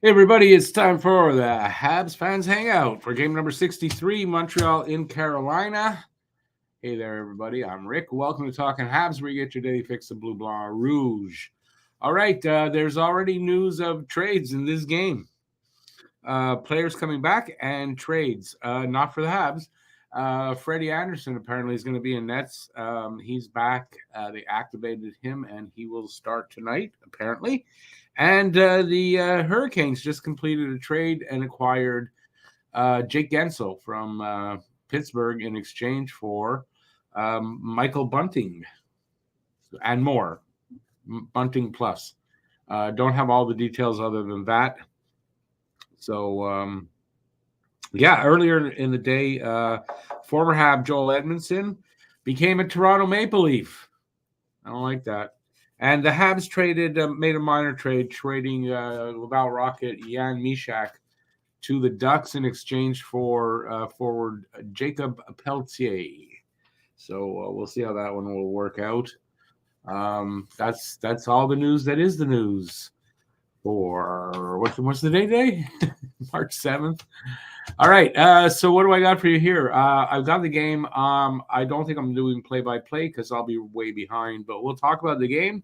Hey everybody, it's time for the Habs fans hangout for game number 63, Montreal in Carolina. Hey there, everybody. I'm Rick. Welcome to Talking Habs, where you get your daily fix of Bleu Blanc Rouge. All right, there's already news of trades in this game. Players coming back and trades, not for the Habs. Freddie Anderson apparently is going to be in nets. He's back. They activated him, and he will start tonight, apparently. And the Hurricanes just completed a trade and acquired Jake Gensel from Pittsburgh in exchange for Michael Bunting and more. Bunting plus. Don't have all the details other than that. So, earlier in the day, former Hab Joel Edmondson became a Toronto Maple Leaf. I don't like that. And the Habs made a minor trade, trading Laval Rocket Jan Mishak to the Ducks in exchange for forward Jacob Pelletier. So we'll see how that one will work out. That's all the news that is the news for what's the date today? March 7th. All right. So what do I got for you here? I've got the game. I don't think I'm doing play-by-play because I'll be way behind, but we'll talk about the game.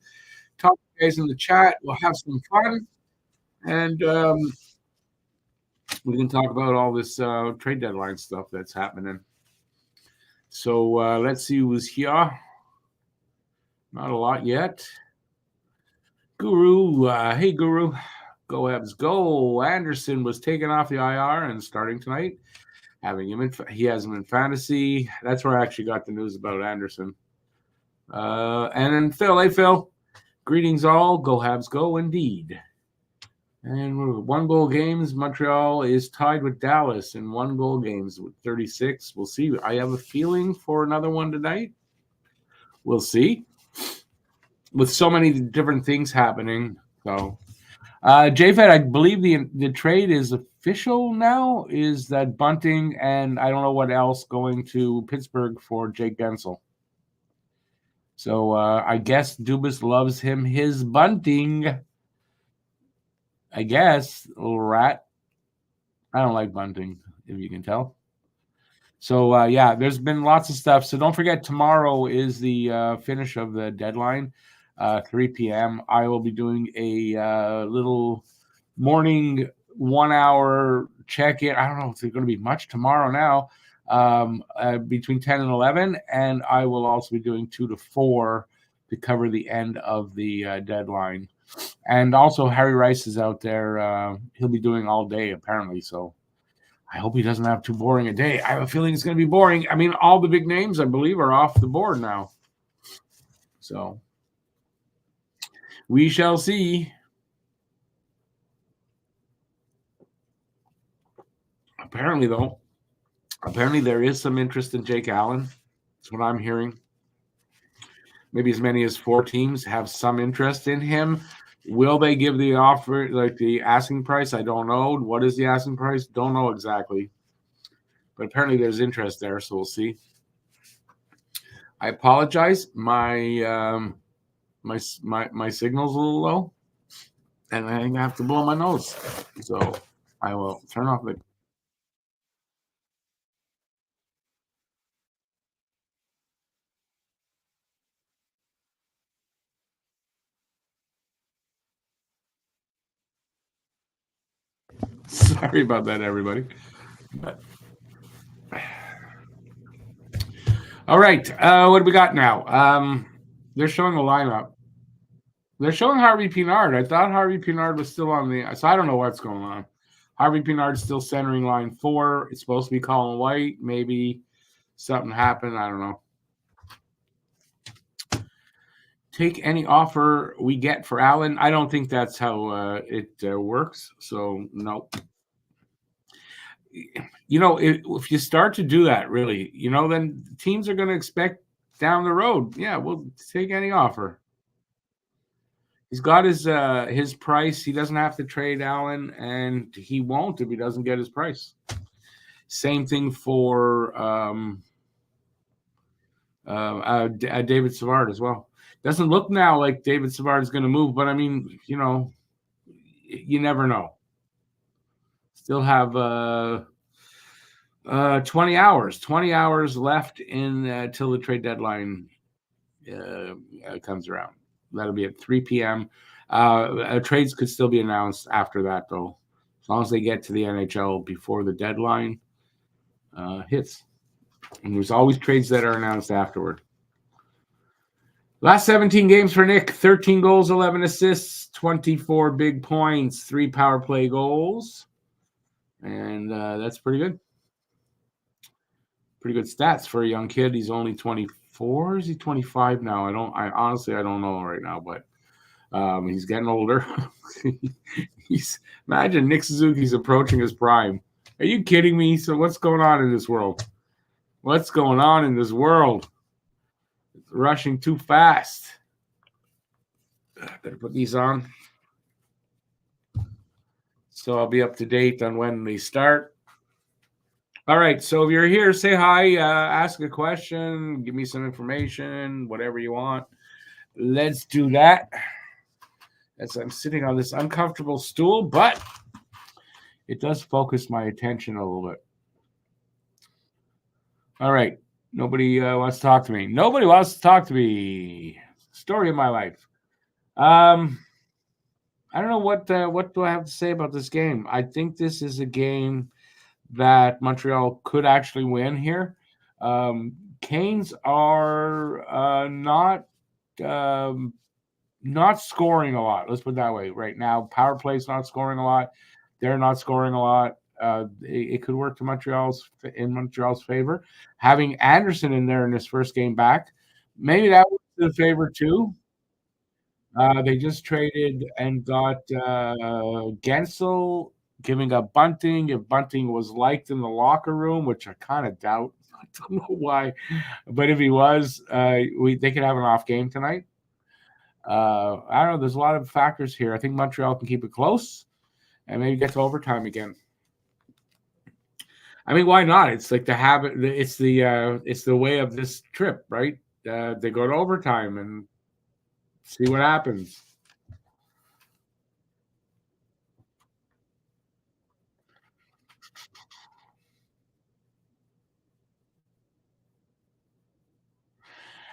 Talk to you guys in the chat. We'll have some fun. And we can talk about all this trade deadline stuff that's happening. So let's see who's here. Not a lot yet. Guru. Hey, Guru. Go Habs, go. Anderson was taken off the IR and starting tonight. He has him in fantasy. That's where I actually got the news about Anderson. And then Phil, hey Phil. Greetings all. Go Habs, go indeed. And 1-goal games. Montreal is tied with Dallas in 1-goal games with 36. We'll see. I have a feeling for another one tonight. We'll see. With so many different things happening. So, JFed, I believe the trade is official now. Is that Bunting and I don't know what else going to Pittsburgh for Jake Gensel. So I guess Dubas loves him his Bunting. I guess, little rat. I don't like Bunting, if you can tell. So, there's been lots of stuff. So don't forget, tomorrow is the finish of the deadline. 3 p.m. I will be doing a little morning 1-hour check-in. I don't know if there's going to be much tomorrow now, between 10 and 11. And I will also be doing 2 to 4 to cover the end of the deadline. And also Harry Rice is out there. He'll be doing all day, apparently. So I hope he doesn't have too boring a day. I have a feeling it's going to be boring. I mean, all the big names, I believe, are off the board now. So we shall see. Apparently there is some interest in Jake Allen. That's what I'm hearing. Maybe as many as 4 teams have some interest in him. Will they give the offer, like the asking price? I don't know. What is the asking price? Don't know exactly. But apparently there's interest there, so we'll see. I apologize. My signal's a little low, and I think I have to blow my nose. So I will turn off the. Sorry about that, everybody. But. All right, what do we got now? They're showing a lineup. They're showing Harvey Pinard. I thought Harvey Pinard was still on the. So I don't know what's going on. Harvey Pinard's still centering line 4. It's supposed to be Colin White. Maybe something happened. I don't know. Take any offer we get for Allen. I don't think that's how it works. So, no. If you start to do that, really, then teams are going to expect down the road. Yeah, we'll take any offer. He's got his price. He doesn't have to trade Allen, and he won't if he doesn't get his price. Same thing for David Savard as well. Doesn't look now like David Savard is going to move, but I mean, you never know. Still have 20 hours. 20 hours left in till the trade deadline comes around. That'll be at 3 p.m. Trades could still be announced after that, though, as long as they get to the NHL before the deadline hits. And there's always trades that are announced afterward. Last 17 games for Nick: 13 goals, 11 assists, 24 big points, 3 power play goals, and that's pretty good. Pretty good stats for a young kid. He's only 24. Is he 25 now? I honestly don't know right now, but he's getting older. Imagine Nick Suzuki's approaching his prime. Are you kidding me? So what's going on in this world? What's going on in this world? It's rushing too fast. Better put these on, so I'll be up to date on when they start. All right, so if you're here, say hi, ask a question, give me some information, whatever you want. Let's do that. As I'm sitting on this uncomfortable stool, but it does focus my attention a little bit. All right, nobody wants to talk to me. Nobody wants to talk to me. Story of my life. I don't know what do I have to say about this game. I think this is a game that Montreal could actually win here. Canes are not scoring a lot. Let's put it that way. Right now, power play's not scoring a lot. They're not scoring a lot. It could work to Montreal's favor. Having Anderson in there in his first game back, maybe that was the favor too. They just traded and got Gensel, giving up Bunting. If Bunting was liked in the locker room, which I kind of doubt, I don't know why, but if he was, they could have an off game tonight. I don't know. There's a lot of factors here. I think Montreal can keep it close and maybe get to overtime again. I mean, why not? It's like the habit. It's the way of this trip, right? They go to overtime and see what happens.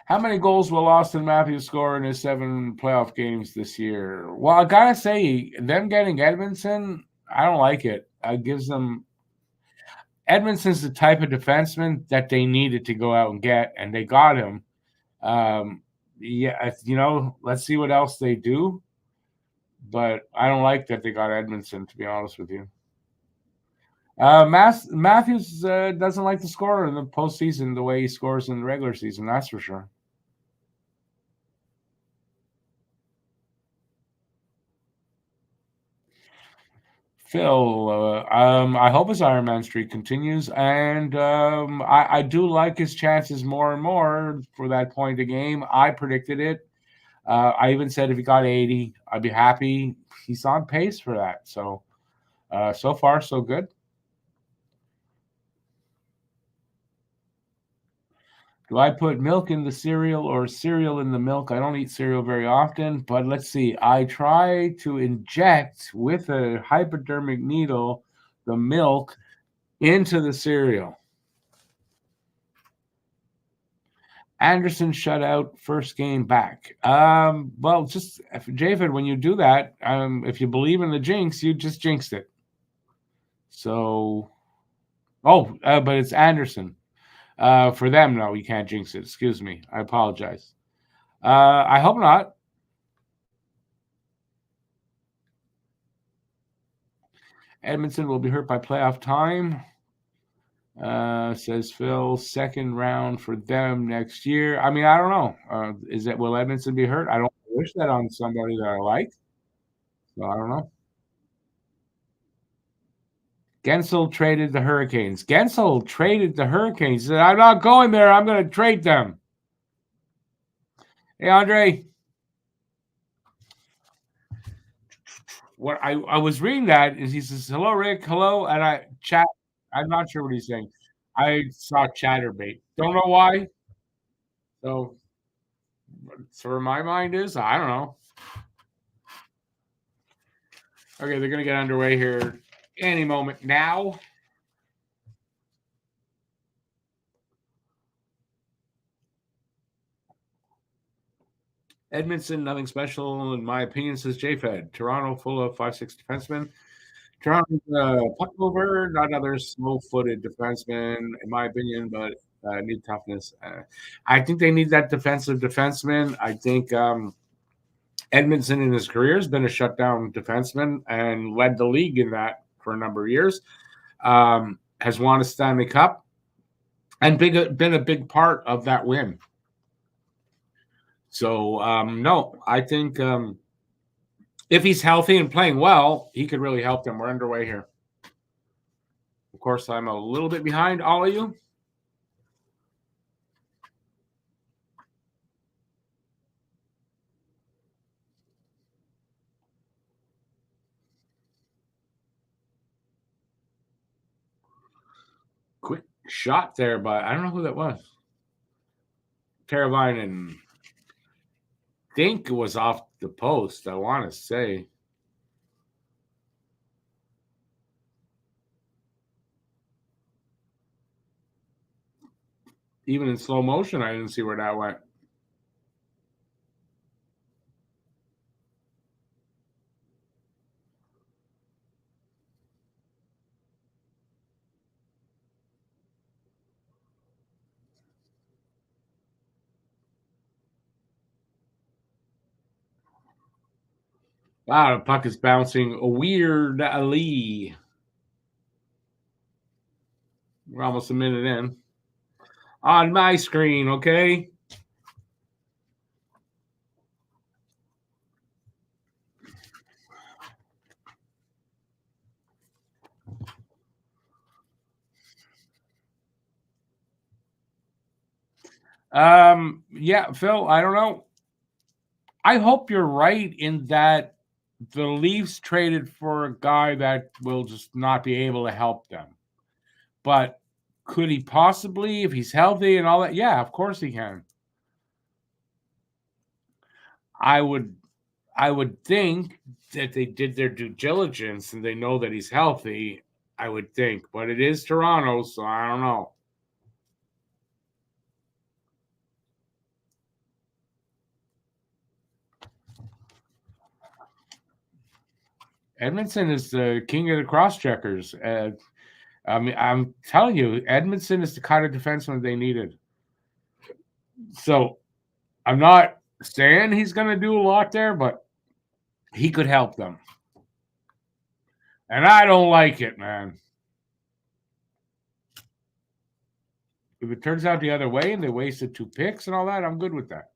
How many goals will Austin Matthews score in his 7 playoff games this year? Well, I gotta say, them getting Edmondson, I don't like it. It gives them Edmondson's the type of defenseman that they needed to go out and get, and they got him. Yeah, let's see what else they do. But I don't like that they got Edmondson, to be honest with you. Matthews doesn't like to score in the postseason the way he scores in the regular season. That's for sure. Phil, I hope his Iron Man streak continues, and I do like his chances more and more for that point a game. I predicted it. I even said if he got 80, I'd be happy. He's on pace for that. So, so far, so good. Do I put milk in the cereal or cereal in the milk? I don't eat cereal very often, but let's see. I try to inject with a hypodermic needle the milk into the cereal. Anderson shut out first game back. Well, just Javid, when you do that, if you believe in the jinx, you just jinxed it. So, but it's Anderson. For them, no, you can't jinx it. Excuse me. I apologize. I hope not. Edmondson will be hurt by playoff time. Says Phil, second round for them next year. I mean, I don't know. Will Edmondson be hurt? I don't wish that on somebody that I like. So I don't know. Gensel traded the Hurricanes. Gensel traded the Hurricanes. He said, I'm not going there. I'm going to trade them. Hey, Andre. What I was reading that is he says, hello, Rick. Hello. And I chat. I'm not sure what he's saying. I saw Chatterbait. Don't know why. So where my mind is, I don't know. Okay, they're going to get underway here. Any moment now. Edmondson, nothing special in my opinion, says JFed. Toronto, full of 5'6" defensemen. Toronto's puck over, not another slow-footed defenseman, in my opinion, but need toughness. I think they need that defensive defenseman. I think Edmondson in his career has been a shutdown defenseman and led the league in that for a number of years. Has won a Stanley Cup and been a big part of that win. So, no, I think if he's healthy and playing well, he could really help them. We're underway here. Of course, I'm a little bit behind all of you. Quick shot there, but I don't know who that was. Teravainen. Think it was off the post, I want to say. Even in slow motion, I didn't see where that went. Wow, the puck is bouncing weirdly. We're almost a minute in. On my screen, okay? Yeah, Phil, I don't know. I hope you're right in that the Leafs traded for a guy that will just not be able to help them. But could he possibly, if he's healthy and all that? Yeah, of course he can. I would think that they did their due diligence and they know that he's healthy. I would think, but it is Toronto, so I don't know. Edmondson is the king of the cross checkers. I mean, I'm telling you, Edmondson is the kind of defenseman they needed. So I'm not saying he's going to do a lot there, but he could help them. And I don't like it, man. If it turns out the other way and they wasted 2 picks and all that, I'm good with that.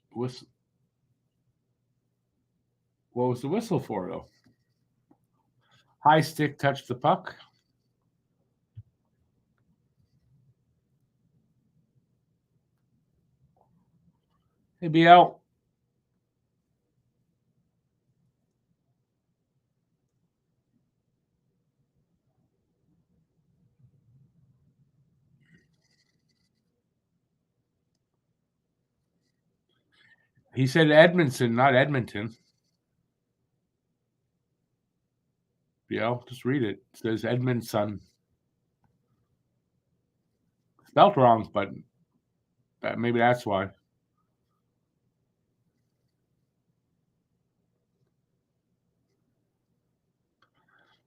What was the whistle for, though? High stick touched the puck. Hey, BL. He said Edmondson, not Edmonton. BL, just read it. It says Edmondson. Spelled wrong, but maybe that's why.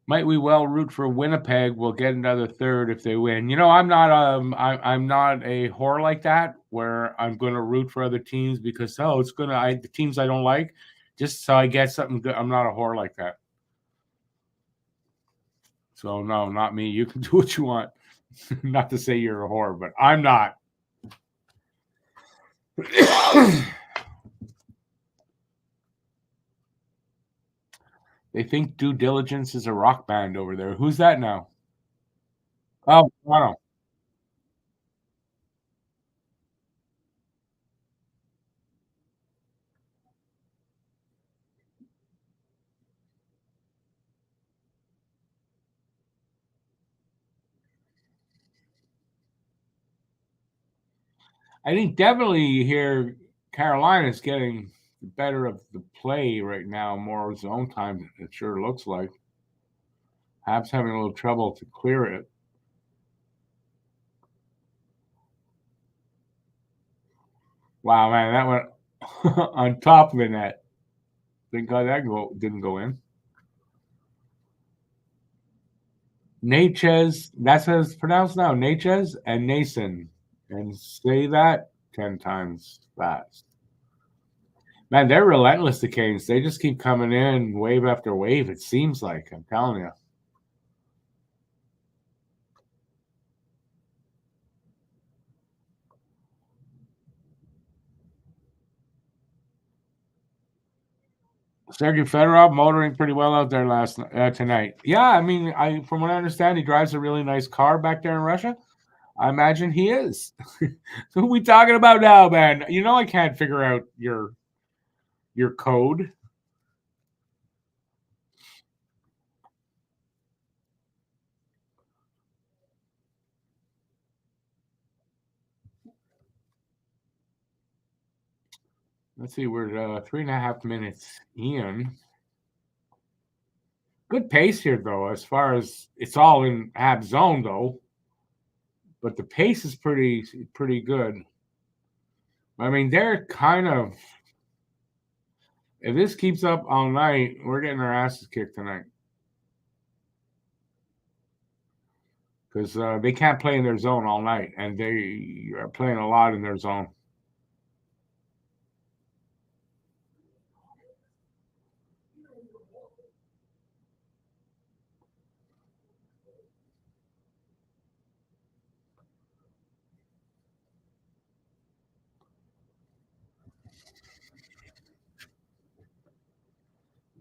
Might we well root for Winnipeg? We'll get another third if they win. You know, I'm not I'm not a whore like that where I'm going to root for other teams because it's the teams I don't like just so I get something good. I'm not a whore like that. So no, not me. You can do what you want. Not to say you're a whore, but I'm not. They think Due Diligence is a rock band over there. Who's that now? Oh, Toronto. I think definitely here Carolina's getting the better of the play right now, more zone time. It sure looks like. Habs having a little trouble to clear it. Wow, man, that went on top of the net. Thank God that didn't go in. Natchez, that's how it's pronounced now. Natchez and Nason. And say that 10 times fast. Man, they're relentless, the Canes. They just keep coming in wave after wave, it seems like. I'm telling you. Sergey Fedorov motoring pretty well out there tonight. Yeah, I mean, from what I understand, he drives a really nice car back there in Russia. I imagine he is. So who we talking about now, man? You know I can't figure out your code. Let's see, we're 3.5 minutes in. Good pace here, though, as far as it's all in Hab zone, though. But the pace is pretty good. I mean, they're kind of. If this keeps up all night, we're getting our asses kicked tonight because they can't play in their zone all night, and they are playing a lot in their zone.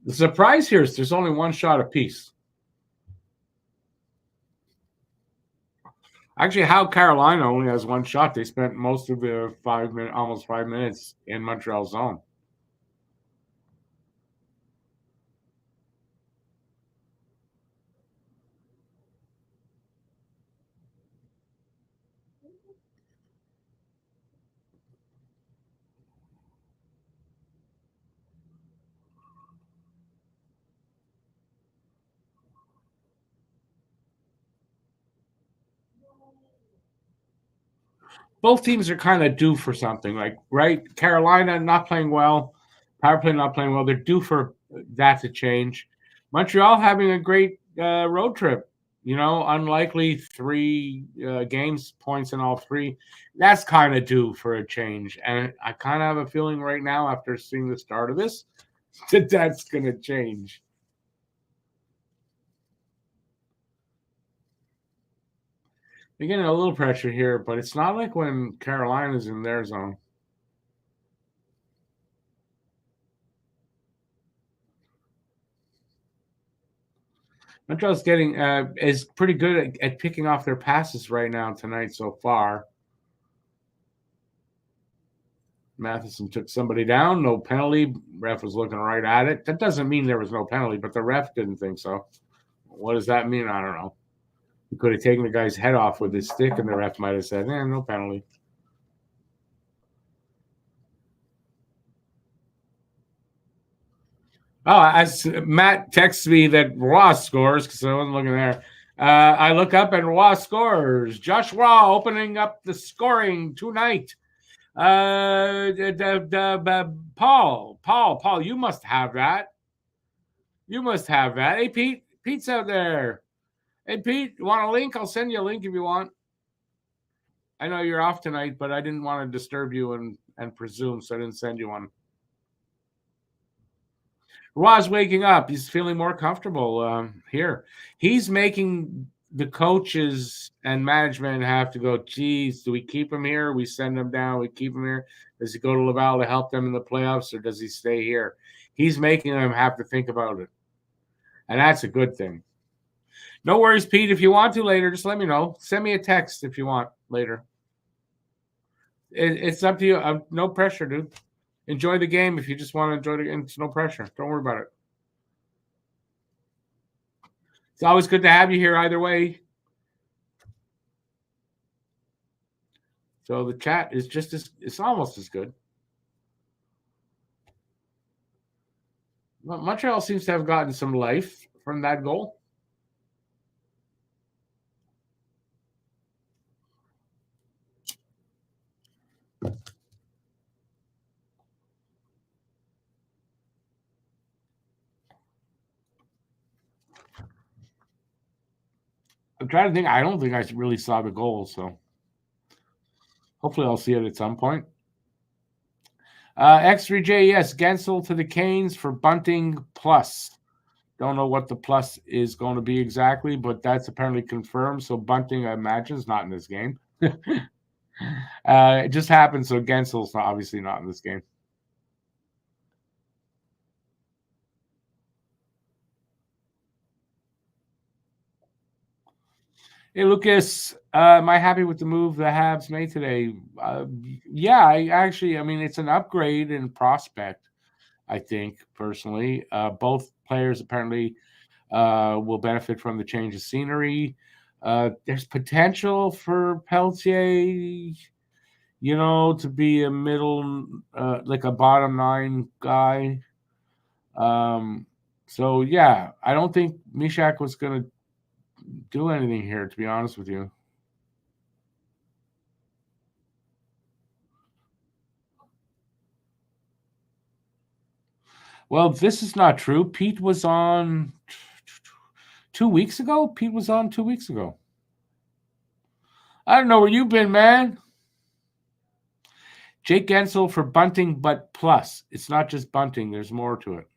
The surprise here is there's only one shot apiece. Actually, how Carolina only has one shot. They spent most of the almost 5 minutes in Montreal zone. Both teams are kind of due for something. Like, right, Carolina not playing well, power play not playing well. They're due for that to change. Montreal having a great road trip. You know, unlikely three games, points in all three. That's kind of due for a change. And I kind of have a feeling right now, after seeing the start of this, that that's going to change. They're getting a little pressure here, but it's not like when Carolina's in their zone. Montreal's getting is pretty good at picking off their passes right now tonight so far. Matheson took somebody down, no penalty. Ref was looking right at it. That doesn't mean there was no penalty, but the ref didn't think so. What does that mean? I don't know. He could have taken the guy's head off with his stick, and the ref might have said, no penalty. Oh, as Matt texts me that Roy scores, because I wasn't looking there. I look up and Roy scores. Josh Roy opening up the scoring tonight. Paul, you must have that. You must have that. Hey, Pete. Pete's out there. Hey, Pete, you want a link? I'll send you a link if you want. I know you're off tonight, but I didn't want to disturb you and presume, so I didn't send you one. Roz waking up. He's feeling more comfortable here. He's making the coaches and management have to go, geez, do we keep him here? We send him down. We keep him here. Does he go to Laval to help them in the playoffs, or does he stay here? He's making them have to think about it. And that's a good thing. No worries, Pete. If you want to later, just let me know. Send me a text if you want later. It's up to you. No pressure, dude. Enjoy the game if you just want to enjoy the game. It's no pressure. Don't worry about it. It's always good to have you here either way. So the chat is just it's almost as good. Montreal seems to have gotten some life from that goal. I'm trying to think. I don't think I really saw the goal, so hopefully I'll see it at some point. X3J, yes, Gensel to the Canes for bunting plus. Don't know what the plus is going to be exactly, but that's apparently confirmed. So bunting, I imagine, is not in this game. It just happened, so Gensel's obviously not in this game. Hey, Lucas, am I happy with the move the Habs made today? Yeah, I mean, it's an upgrade in prospect, I think, personally. Both players apparently will benefit from the change of scenery. There's potential for Peltier, to be a middle, like a bottom nine guy. So, yeah, I don't think Mishak was going to do anything here, to be honest with you. Well, this is not true. Pete was on 2 weeks ago. Pete was on 2 weeks ago. I don't know where you've been, man. Jake Gensel for bunting, but plus. It's not just bunting. There's more to it.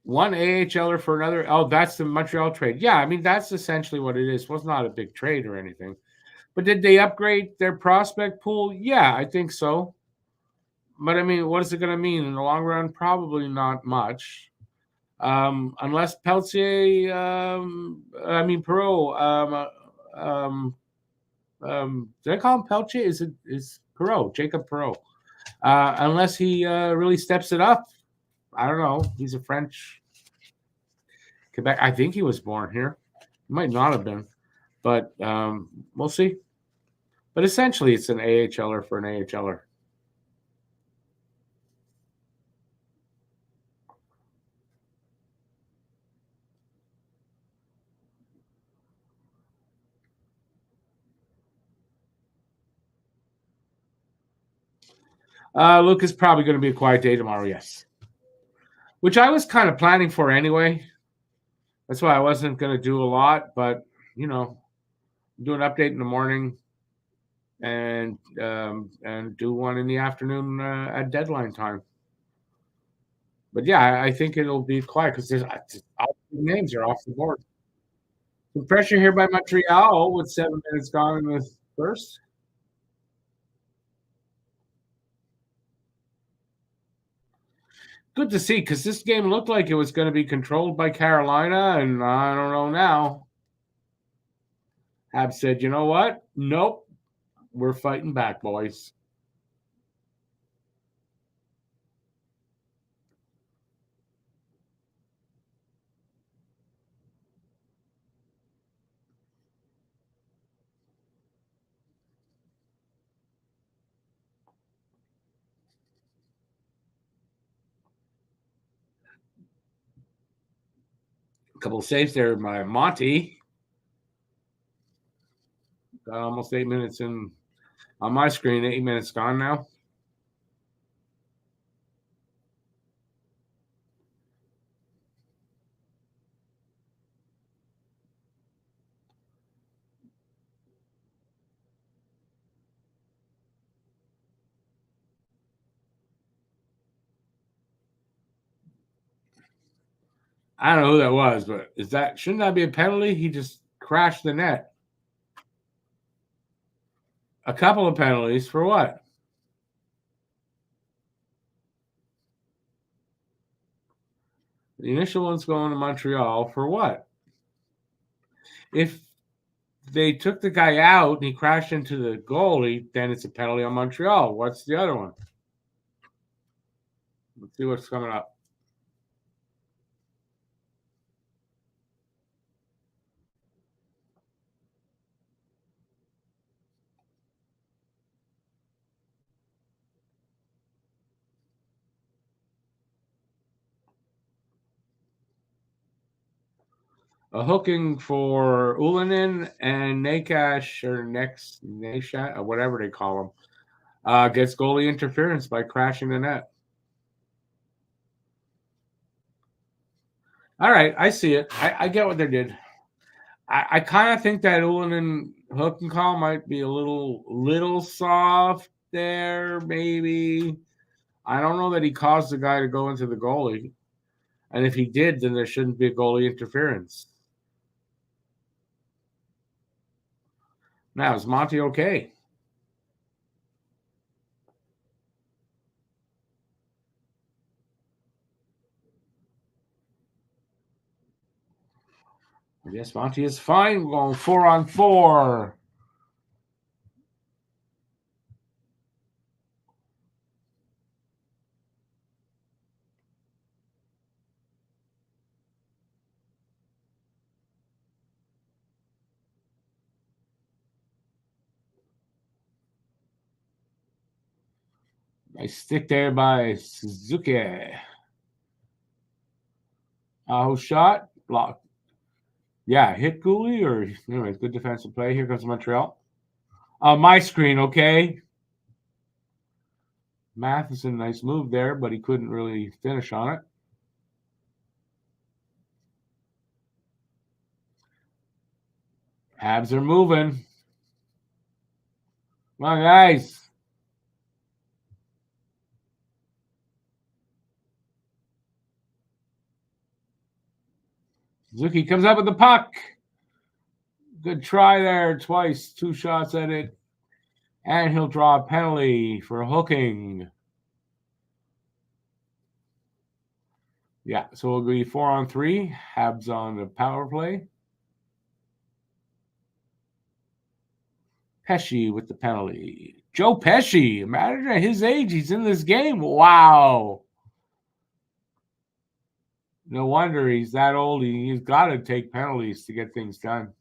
One AHLer for another. Oh, that's the Montreal trade. Yeah, I mean, that's essentially what it is. It was not a big trade or anything. But did they upgrade their prospect pool? Yeah, I think so. But I mean, what is it going to mean in the long run? Probably not much. Unless Peltier, Perreault, did I call him Peltier? Is Perreault, Jacob Perreault? Unless he really steps it up. I don't know. He's a French Quebec. I think he was born here. He might not have been, but we'll see. But essentially, it's an AHLer for an AHLer. Luke is probably going to be a quiet day tomorrow, yes. Which I was kind of planning for anyway. That's why I wasn't going to do a lot, but, do an update in the morning and do one in the afternoon at deadline time. But yeah, I think it'll be quiet because there's all the names are off the board. Some pressure here by Montreal with 7 minutes gone in the first. Good to see because this game looked like it was going to be controlled by Carolina, and I don't know now. Habs said, you know what? Nope. We're fighting back, boys. A couple of saves there by Monty. Got almost 8 minutes in on my screen. 8 minutes gone now. I don't know who that was, but shouldn't that be a penalty? He just crashed the net. A couple of penalties for what? The initial one's going to Montreal for what? If they took the guy out and he crashed into the goalie, then it's a penalty on Montreal. What's the other one? Let's see what's coming up. A hooking for Ulanen and Nakash or Nashat or whatever they call him. Gets goalie interference by crashing the net. All right, I see it. I get what they did. I kind of think that Ulanen hook and call might be a little soft there, maybe. I don't know that he caused the guy to go into the goalie. And if he did, then there shouldn't be a goalie interference. Now, is Monty okay? I guess Monty is fine. We're going 4-on-4. Nice stick there by Suzuki. Aho shot. Block. Yeah, hit goalie or anyway, good defensive play. Here comes Montreal. My screen, okay. Matheson, nice move there, but he couldn't really finish on it. Habs are moving. Come on, guys. Suzuki comes up with the puck. Good try there, twice, 2 shots at it. And he'll draw a penalty for hooking. Yeah, so it'll be 4-on-3. Habs on the power play. Pesce with the penalty. Joe Pesce, imagine at his age, he's in this game. Wow. No wonder he's that old. He's got to take penalties to get things done.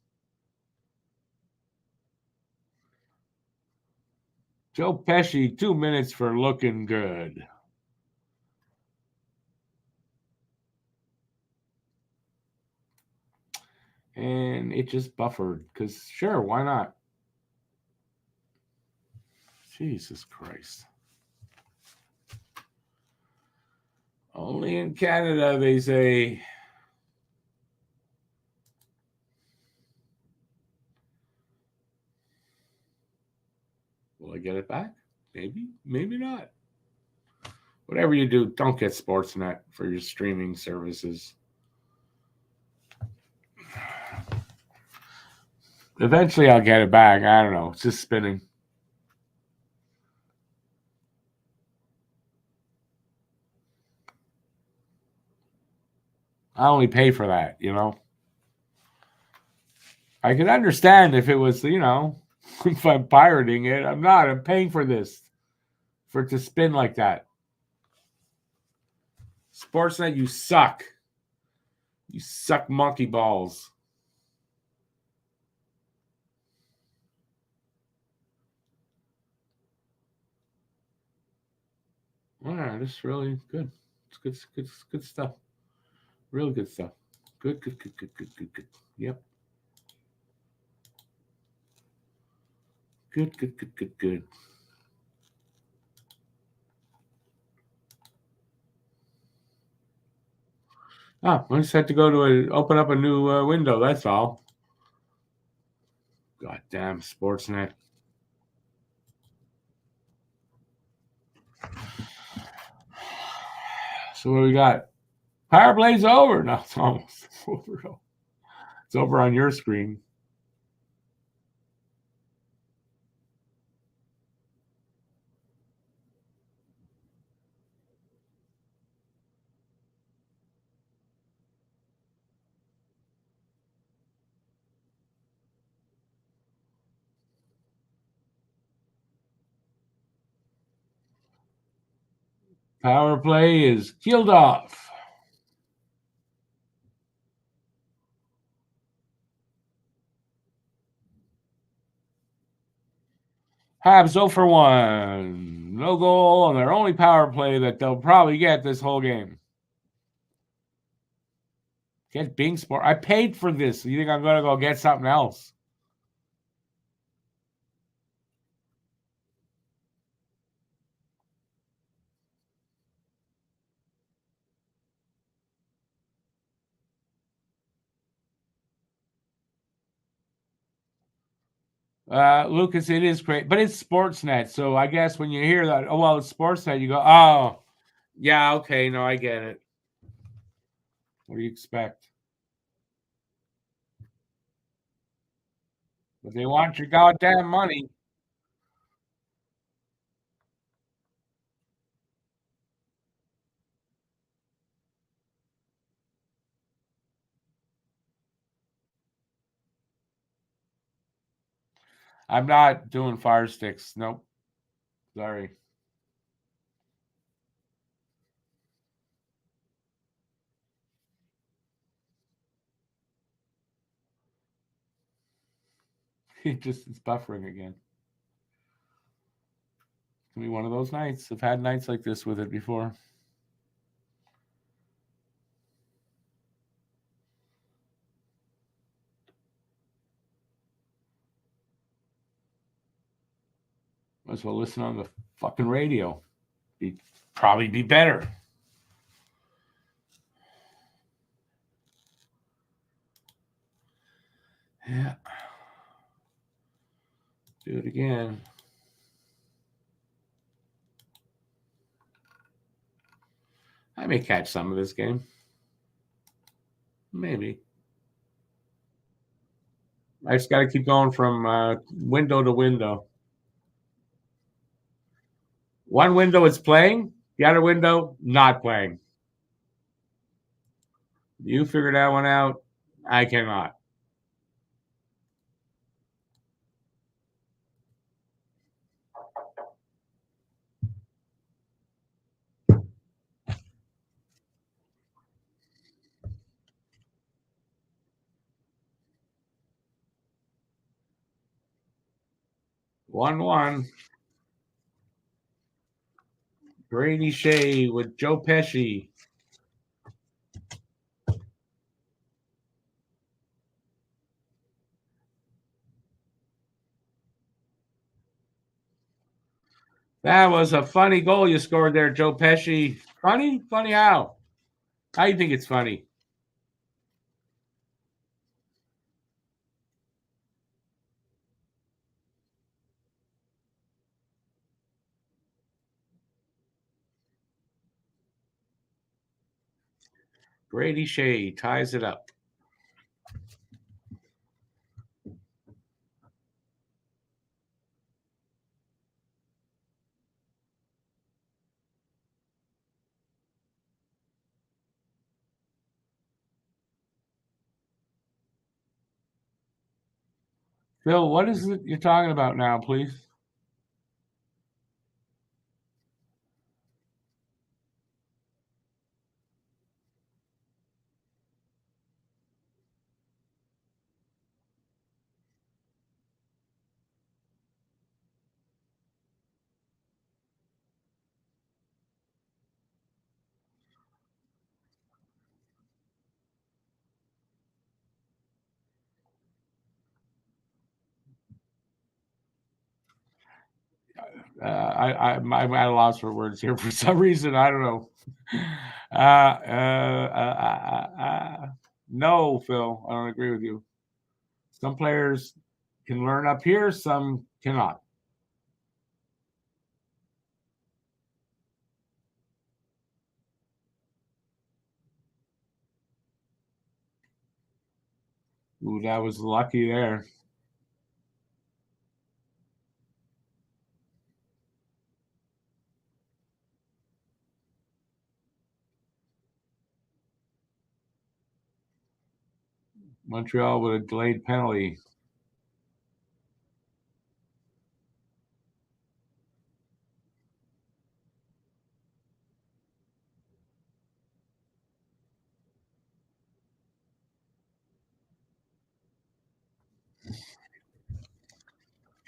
Joe Pesce, 2 minutes for looking good. And it just buffered because, sure, why not? Jesus Christ. Only in Canada, they say. Will I get it back? Maybe, maybe not. Whatever you do, don't get Sportsnet for your streaming services. Eventually, I'll get it back. I don't know. It's just spinning. I only pay for that, you know. I can understand if it was, you know, if I'm pirating it. I'm not. I'm paying for this, for it to spin like that. Sportsnet, you suck. You suck monkey balls. Wow, this is really good. It's good stuff. Real good stuff. Good. Yep. Good. I just had to go to open up a new window. That's all. Goddamn Sportsnet. So what do we got? Power play's over. No, it's almost over. It's over on your screen. Power play is killed off. Habs 0 for 1. No goal on their only power play that they'll probably get this whole game. Get Bing Sport. I paid for this. You think I'm going to go get something else? Lucas, it is great, but it's Sportsnet. So I guess when you hear that, oh, well, it's Sportsnet, you go, oh, yeah, okay, no, I get it. What do you expect? But they want your goddamn money. I'm not doing fire sticks. Nope. Sorry. It's buffering again. It's gonna be one of those nights. I've had nights like this with it before. Might as well listen on the fucking radio. Probably be better. Yeah. Do it again. I may catch some of this game. Maybe. I just got to keep going from window to window. One window is playing, the other window not playing. You figure that one out. I cannot. One. Brady Shea with Joe Pesci. That was a funny goal you scored there, Joe Pesci. Funny? Funny how? How do you think it's funny? Brady Shea ties it up. Phil, what is it you're talking about now, please? I'm at a loss for words here for some reason. I don't know. No, Phil, I don't agree with you. Some players can learn up here, some cannot. Ooh, that was lucky there. Montreal with a delayed penalty.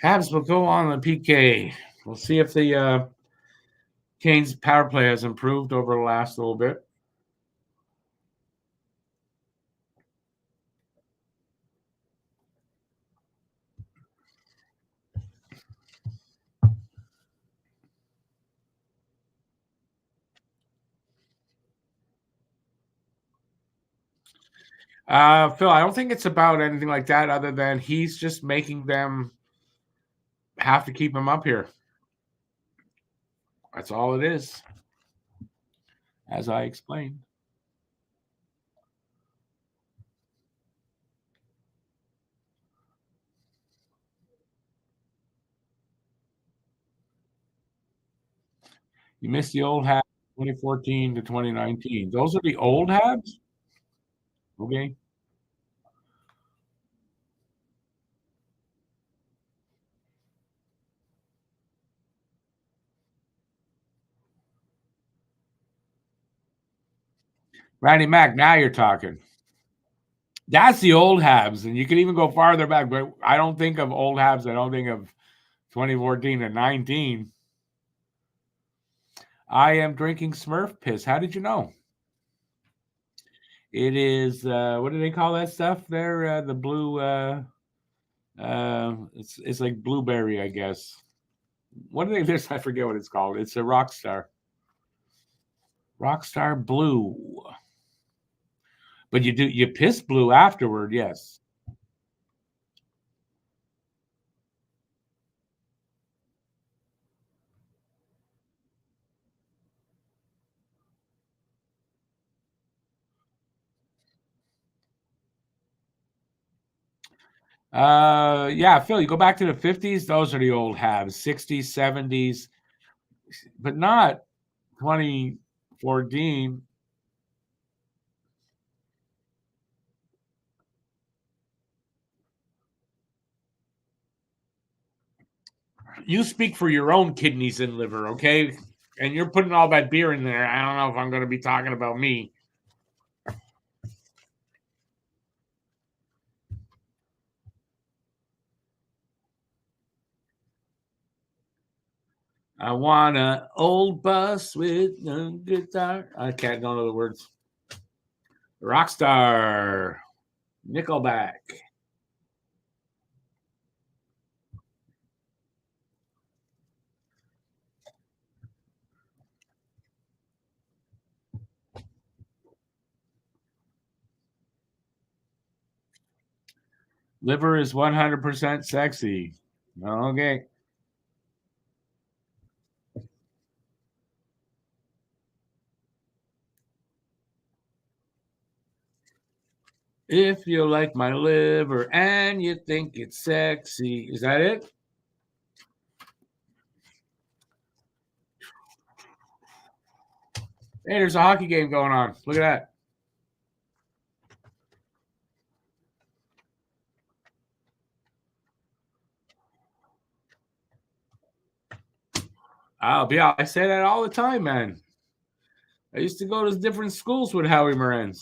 Habs will go on the PK. We'll see if the Canes power play has improved over the last little bit. Phil, I don't think it's about anything like that other than he's just making them have to keep him up here. That's all it is, as I explained. You missed the old Habs 2014 to 2019. Those are the old Habs? Okay. Randy Mack, now you're talking. That's the old Habs, and you can even go farther back, but I don't think of old Habs. I don't think of 2014 to 19. I am drinking Smurf piss. How did you know? It is what do they call that stuff there? The blue it's like blueberry, I guess. What do they this? I forget what it's called. It's a Rockstar. Rockstar Blue. But you piss blue afterward, yes. Yeah, Phil, you go back to the 50s, those are the old Habs, 60s, 70s, but not 2014. You speak for your own kidneys and liver, okay? And you're putting all that beer in there. I don't know if I'm going to be talking about me. I want an old bus with a guitar. I can't don't know the words. Rockstar, Nickelback. Liver is 100% sexy. Okay. If you like my liver and you think it's sexy, is that it? Hey, there's a hockey game going on. Look at that. I say that all the time, man. I used to go to different schools with Howie Morenz.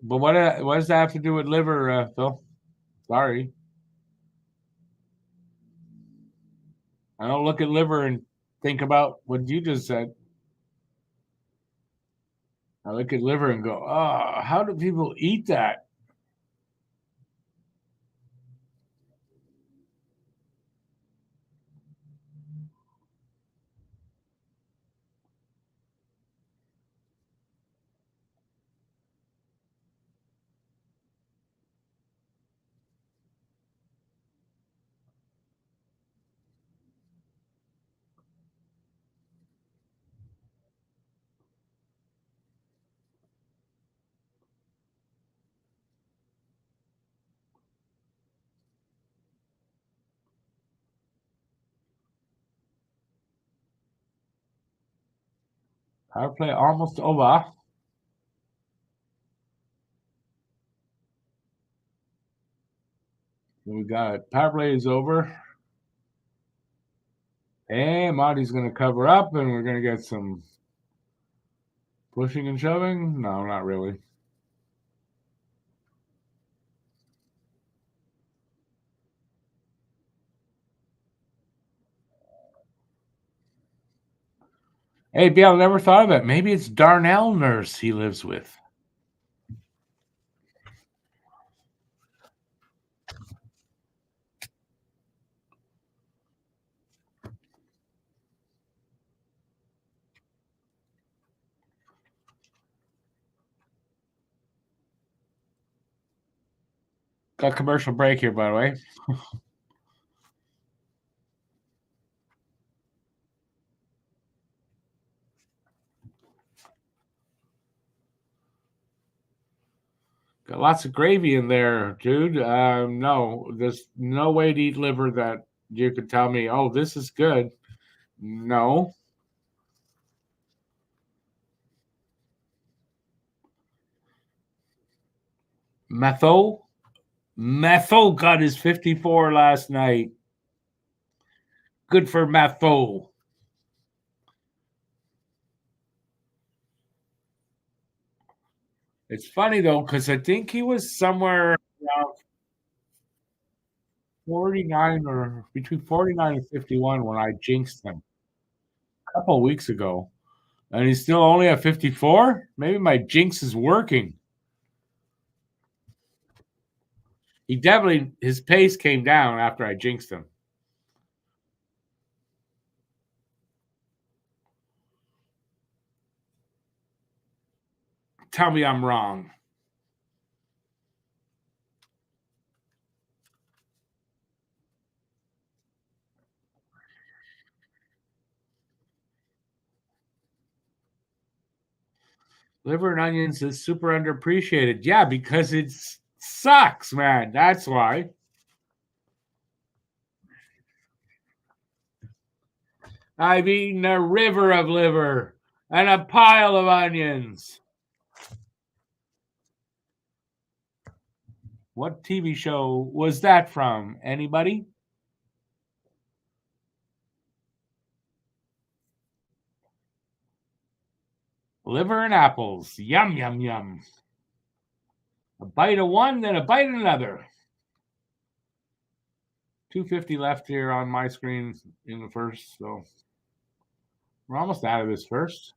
But what does that have to do with liver, Phil? Sorry. I don't look at liver and think about what you just said. I look at liver and go, oh, how do people eat that? Power play almost over. We got power play is over. And Monty's going to cover up, and we're going to get some pushing and shoving. No, not really. Hey, Bill, never thought of it. Maybe it's Darnell Nurse he lives with. Got commercial break here, by the way. Got lots of gravy in there, dude. No, there's no way to eat liver that you could tell me, oh, this is good. No. Metho got his 54 last night. Good for Metho. It's funny though, because I think he was somewhere around 49 or between 49 and 51 when I jinxed him a couple of weeks ago. And he's still only at 54? Maybe my jinx is working. He definitely, his pace came down after I jinxed him. Tell me I'm wrong. Liver and onions is super underappreciated. Yeah, because it sucks, man. That's why. I've eaten a river of liver and a pile of onions. What TV show was that from? Anybody? Liver and apples. Yum, yum, yum. A bite of one, then a bite of another. 250 left here on my screen in the first, so we're almost out of this first.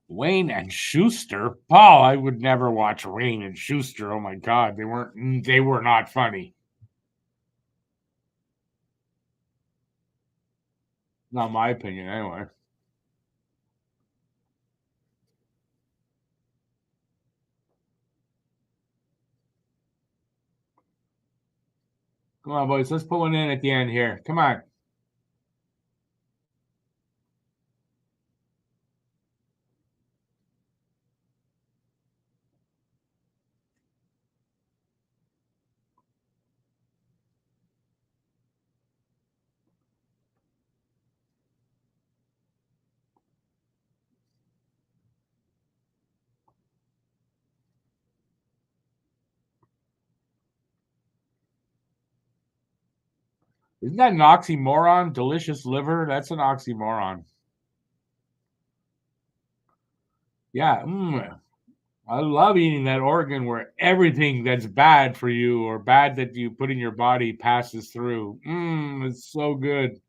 Wayne and Schuster. Paul, I would never watch Wayne and Schuster. Oh my God, they were not funny. Not my opinion, anyway. Come on, boys. Let's put one in at the end here. Come on. Isn't that an oxymoron? Delicious liver? That's an oxymoron. Yeah. I love eating that organ where everything that's bad for you or bad that you put in your body passes through. It's so good.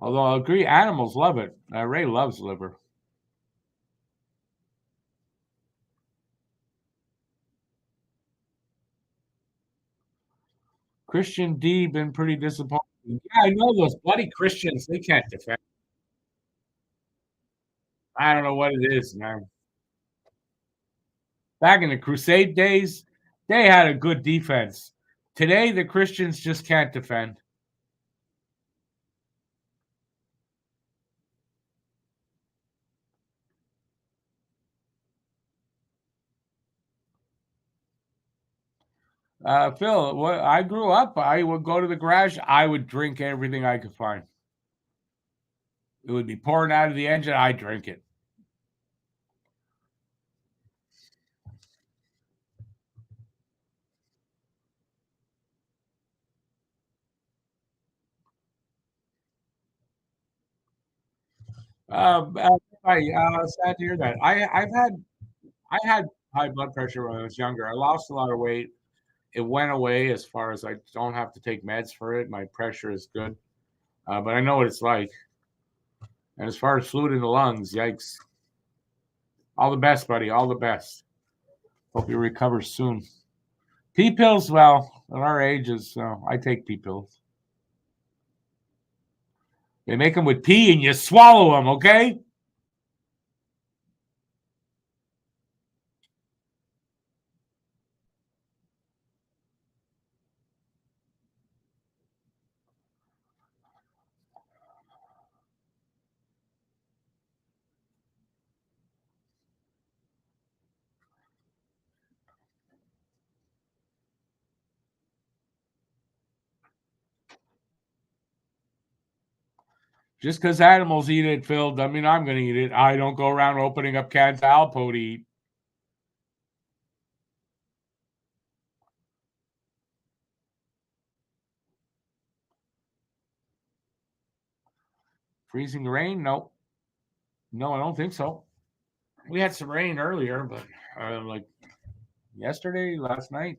Although I'll agree, animals love it. Ray loves liver. Christian D been pretty disappointing. Yeah, I know those bloody Christians. They can't defend. I don't know what it is, man. Back in the Crusade days, they had a good defense. Today, the Christians just can't defend. Phil, I grew up, I would go to the garage. I would drink everything I could find. It would be pouring out of the engine. I drink it. Sad to hear that. I had high blood pressure when I was younger. I lost a lot of weight. It went away as far as I don't have to take meds for it. My pressure is good, but I know what it's like. And as far as fluid in the lungs, yikes! All the best, buddy. All the best. Hope you recover soon. Pee pills, well, at our ages, I take pee pills. They make them with pee, and you swallow them. Okay. Just because animals eat it, Phil, doesn't mean I'm going to eat it. I don't go around opening up cans of Alpo to eat. Freezing rain? No. No, I don't think so. We had some rain earlier, but like yesterday, last night.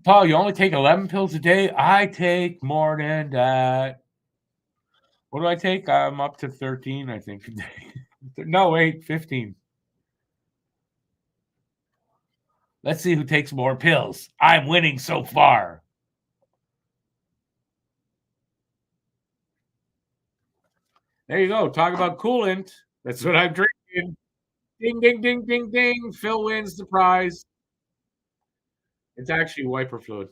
Paul, you only take 11 pills a day? I take more than that. What do I take? I'm up to 13, I think, a day. No, wait, 15. Let's see who takes more pills. I'm winning so far. There you go. Talk about coolant. That's what I'm drinking. Ding, ding, ding, ding, ding. Phil wins the prize. It's actually wiper fluid.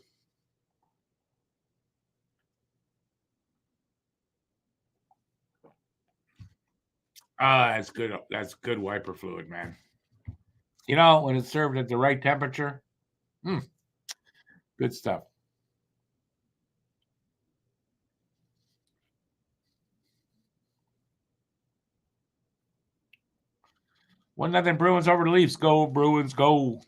Ah, that's good. That's good wiper fluid, man. You know, when it's served at the right temperature, good stuff. 1-0 Bruins over the Leafs. Go, Bruins, go.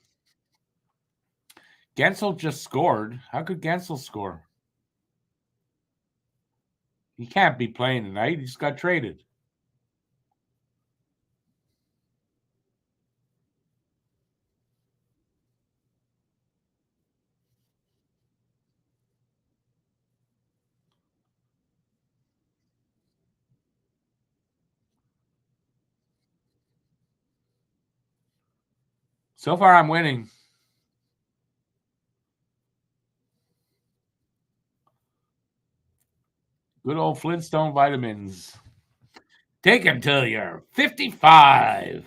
Gensel just scored. How could Gensel score? He can't be playing tonight. He just got traded. So far, I'm winning. Good old Flintstone vitamins. Take them till you're 55.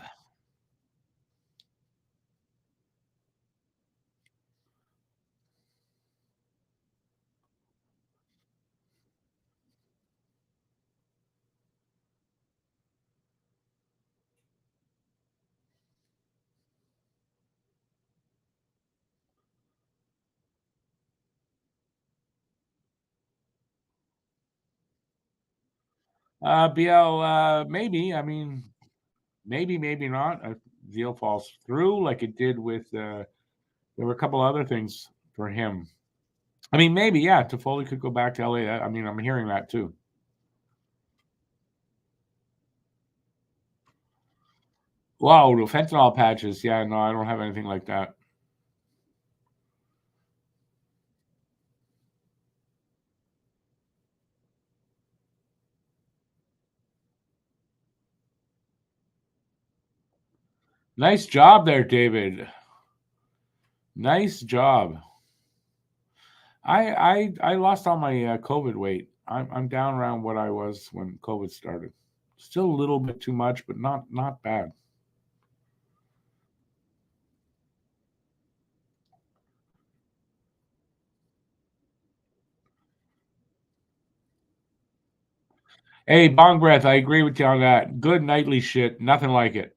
BL, maybe. I mean, maybe, maybe not. A deal falls through like it did with. There were a couple other things for him. I mean, maybe, yeah. Toffoli could go back to LA. I mean, I'm hearing that too. Wow, the fentanyl patches. Yeah, no, I don't have anything like that. Nice job there, David. Nice job. I lost all my COVID weight. I'm down around what I was when COVID started. Still a little bit too much, but not bad. Hey, Bong Breath, I agree with you on that. Good nightly shit. Nothing like it.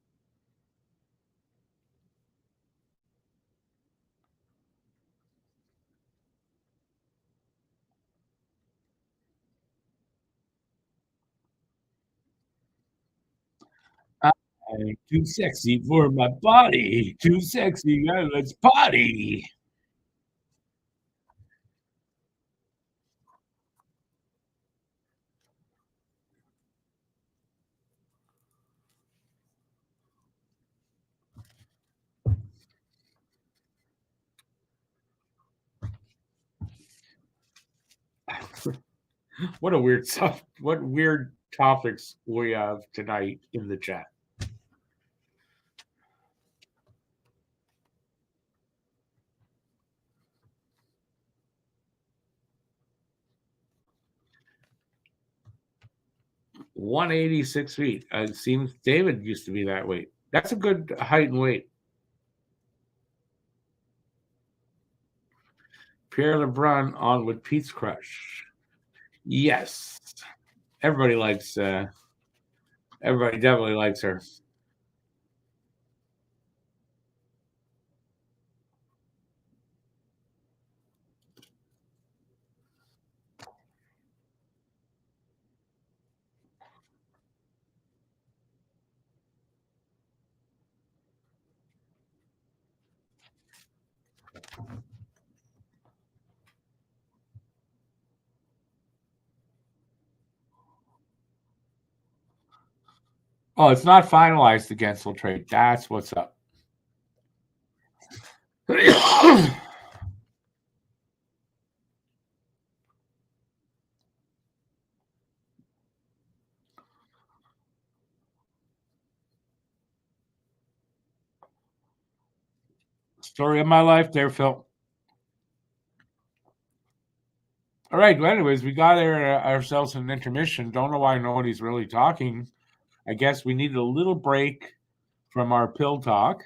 I'm too sexy for my body. Too sexy. Let's party. What a weird stuff. What weird topics we have tonight in the chat. $186. It seems David used to be that weight. That's a good height and weight. Pierre LeBrun on with Pete's Crush. Yes. Everybody likes everybody definitely likes her. Oh, it's not finalized against trade. That's what's up. Story of my life there, Phil. All right. Well, anyways, we got ourselves an intermission. Don't know why nobody's really talking. I guess we needed a little break from our pill talk.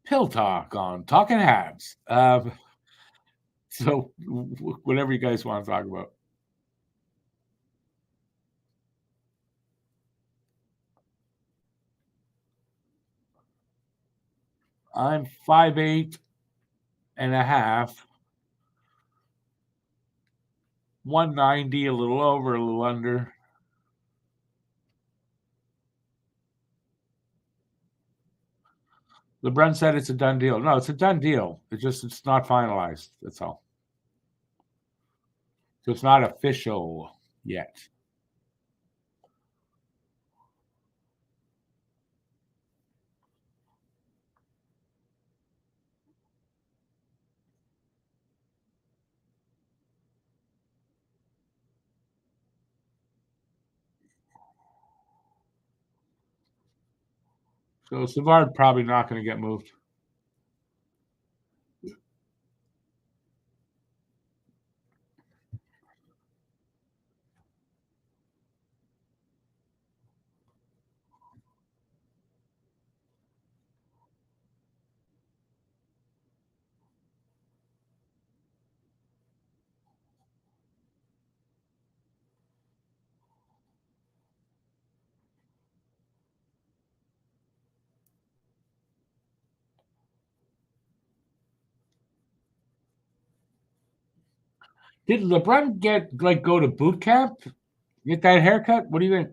Pill talk on Talking Habs. So, whatever you guys want to talk about. I'm 5'8" and a half, 190, a little over, a little under. LeBron said it's a done deal. No, it's a done deal. It's not finalized. That's all. So it's not official yet. So Savard probably not going to get moved. Did LeBron go to boot camp? Get that haircut? What do you think?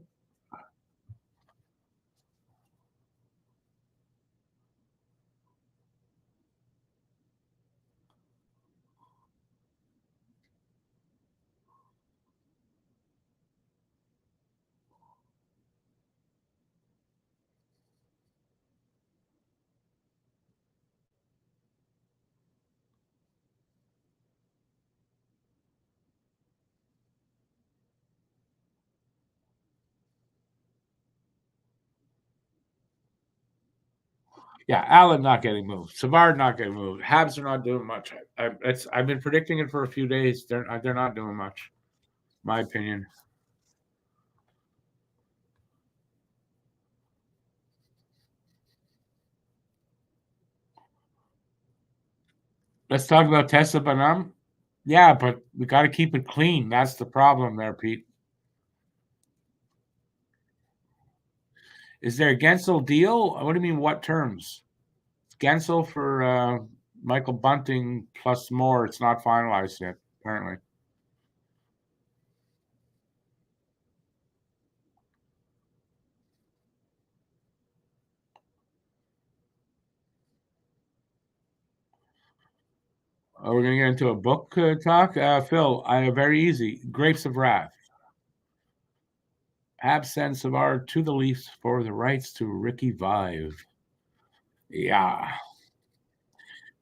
Yeah, Allen not getting moved. Savard not getting moved. Habs are not doing much. I've been predicting it for a few days. They're not doing much. My opinion. Let's talk about Tessa Banam. Yeah, but we got to keep it clean. That's the problem there, Pete. Is there a Gensel deal? What do you mean? What terms? Gensel for Michael Bunting plus more. It's not finalized yet, apparently. We're going to get into a book talk. Phil, very easy. Grapes of Wrath. Habs sends Savard to the Leafs for the rights to Ricky Vive. Yeah.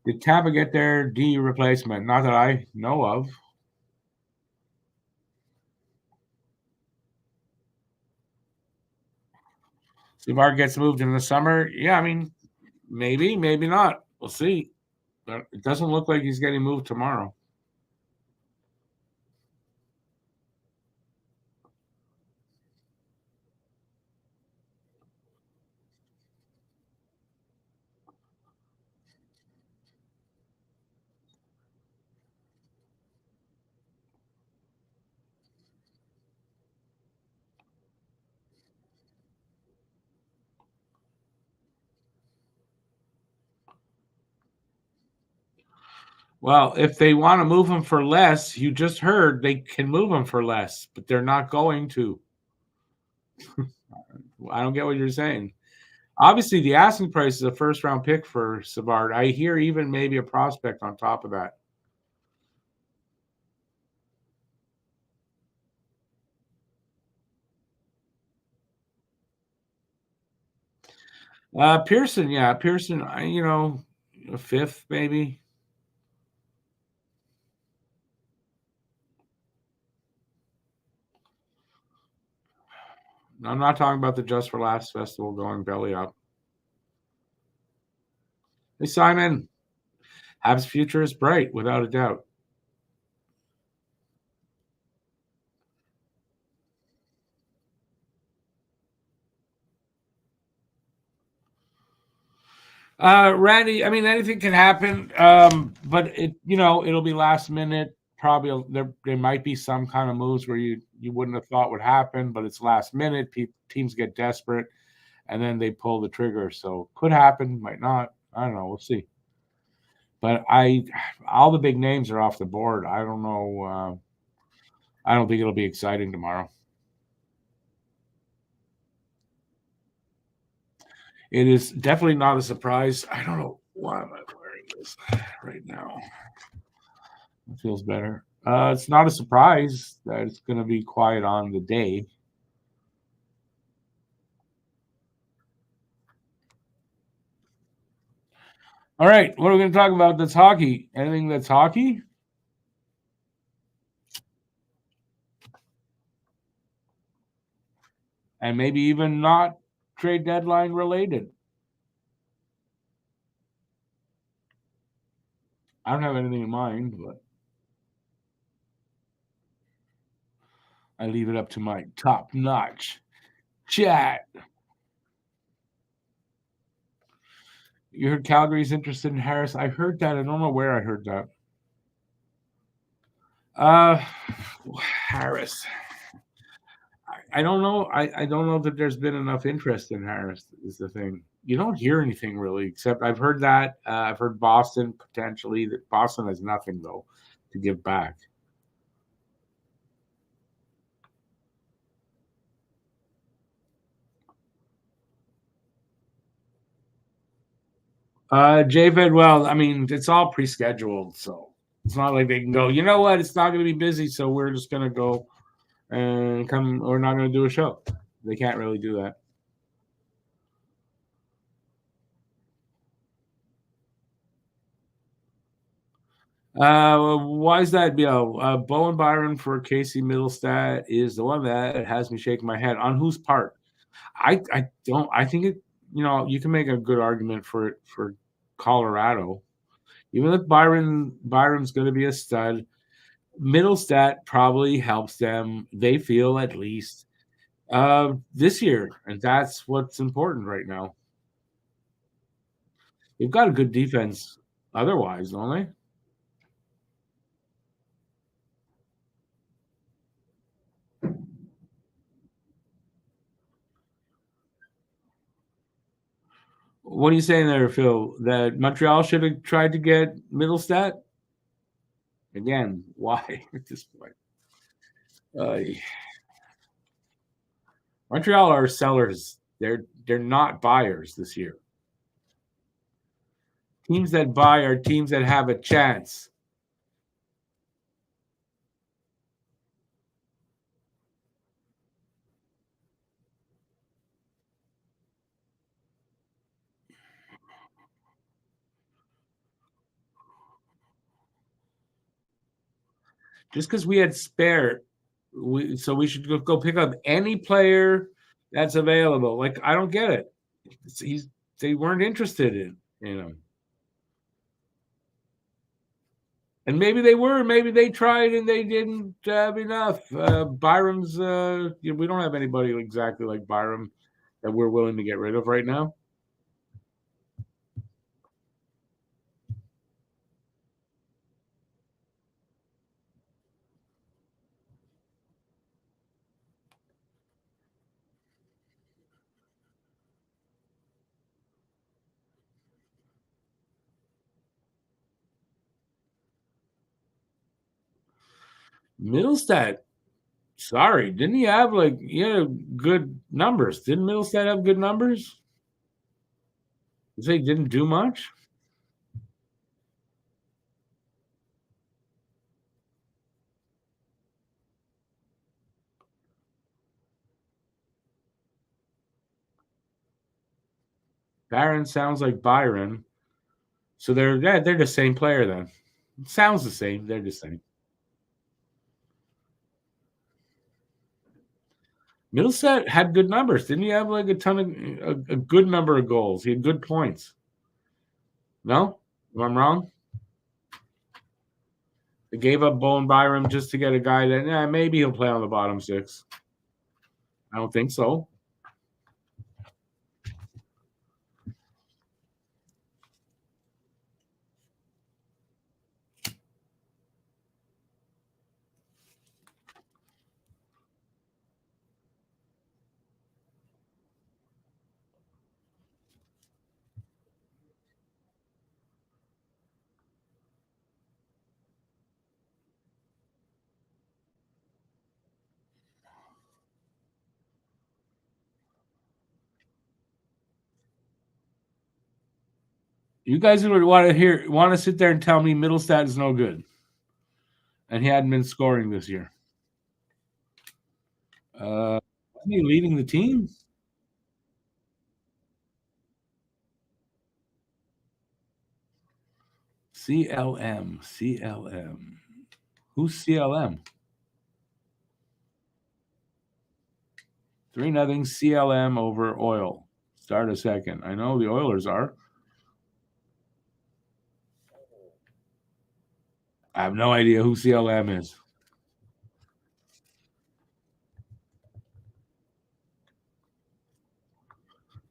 Did Tampa get their D replacement? Not that I know of. Savard gets moved in the summer. Yeah, I mean, maybe, maybe not. We'll see. But it doesn't look like he's getting moved tomorrow. Well, if they want to move him for less, you just heard they can move him for less, but they're not going to. I don't get what you're saying. Obviously, the asking price is a first round pick for Savard. I hear even maybe a prospect on top of that. Pearson, yeah, Pearson. A fifth maybe. I'm not talking about the Just for Laughs festival going belly up. Hey, Simon, Habs' future is bright, without a doubt. Randy, I mean, anything can happen, but it'll be last minute. Probably there might be some kind of moves where you wouldn't have thought would happen, but it's last minute. Teams get desperate, and then they pull the trigger. So could happen, might not. I don't know. We'll see. But all the big names are off the board. I don't know. I don't think it'll be exciting tomorrow. It is definitely not a surprise. I don't know why am I wearing this right now. It feels better. It's not a surprise that it's going to be quiet on the day. All right, what are we going to talk about that's hockey? Anything that's hockey? And maybe even not trade deadline related. I don't have anything in mind, but I leave it up to my top notch chat. You heard Calgary's interested in Harris. I heard that. I don't know where I heard that. Uh, Harris. I don't know. I don't know that there's been enough interest in Harris. Is the thing. You don't hear anything really, except I've heard that. I've heard Boston potentially. That Boston has nothing though to give back. JVed, well, I mean, it's all pre-scheduled, so it's not like they can go. You know what? It's not going to be busy, so we're just going to go and come. We're not going to do a show. They can't really do that. Why is that? Bowen Byron for Casey Middlestat is the one that has me shaking my head. On whose part? I don't. I think it. You can make a good argument for it for Colorado. Even if Byron's going to be a stud, Middlestat probably helps them. They feel at least this year, and that's what's important right now. They've got a good defense. Otherwise, don't they? What are you saying there, Phil? That Montreal should have tried to get Middlestat? Again, why at this point? Montreal are sellers. They're not buyers this year. Teams that buy are teams that have a chance. Just because we had spare, so we should go pick up any player that's available. Like I don't get it. They weren't interested in him. And maybe they were. Maybe they tried and they didn't have enough. Byram's. We don't have anybody exactly like Byram that we're willing to get rid of right now. Middlestat. Sorry, didn't he have good numbers? Didn't Middlestat have good numbers? They didn't do much. Barron sounds like Byron. So they're the same player then. Sounds the same. They're the same. Middleset had good numbers. Didn't he have like a ton of a good number of goals? He had good points. No? Am I wrong? They gave up Bowen Byram just to get a guy that maybe he'll play on the bottom six. I don't think so. You guys would want to sit there and tell me Middlestat is no good, and he hadn't been scoring this year. Wasn't he leading the team? CLM. Who's CLM? 3-0 CLM over Oil. Start a second. I know the Oilers are. I have no idea who CLM is.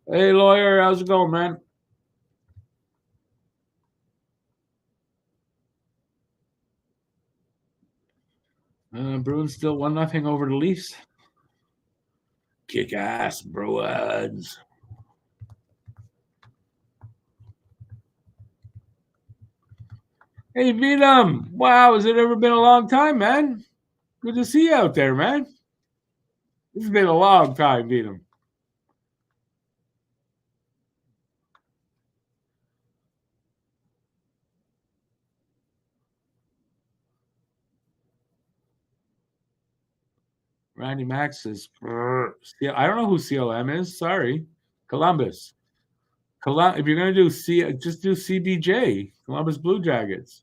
Hey, lawyer, how's it going, man? Bruins still 1-0 over the Leafs. Kick ass, Bruins. Hey, Venom. Wow, has it ever been a long time, man? Good to see you out there, man. It's been a long time, Venom. Randy Max says, I don't know who CLM is. Sorry. Columbus. If you're going to do just do CBJ, Columbus Blue Jackets.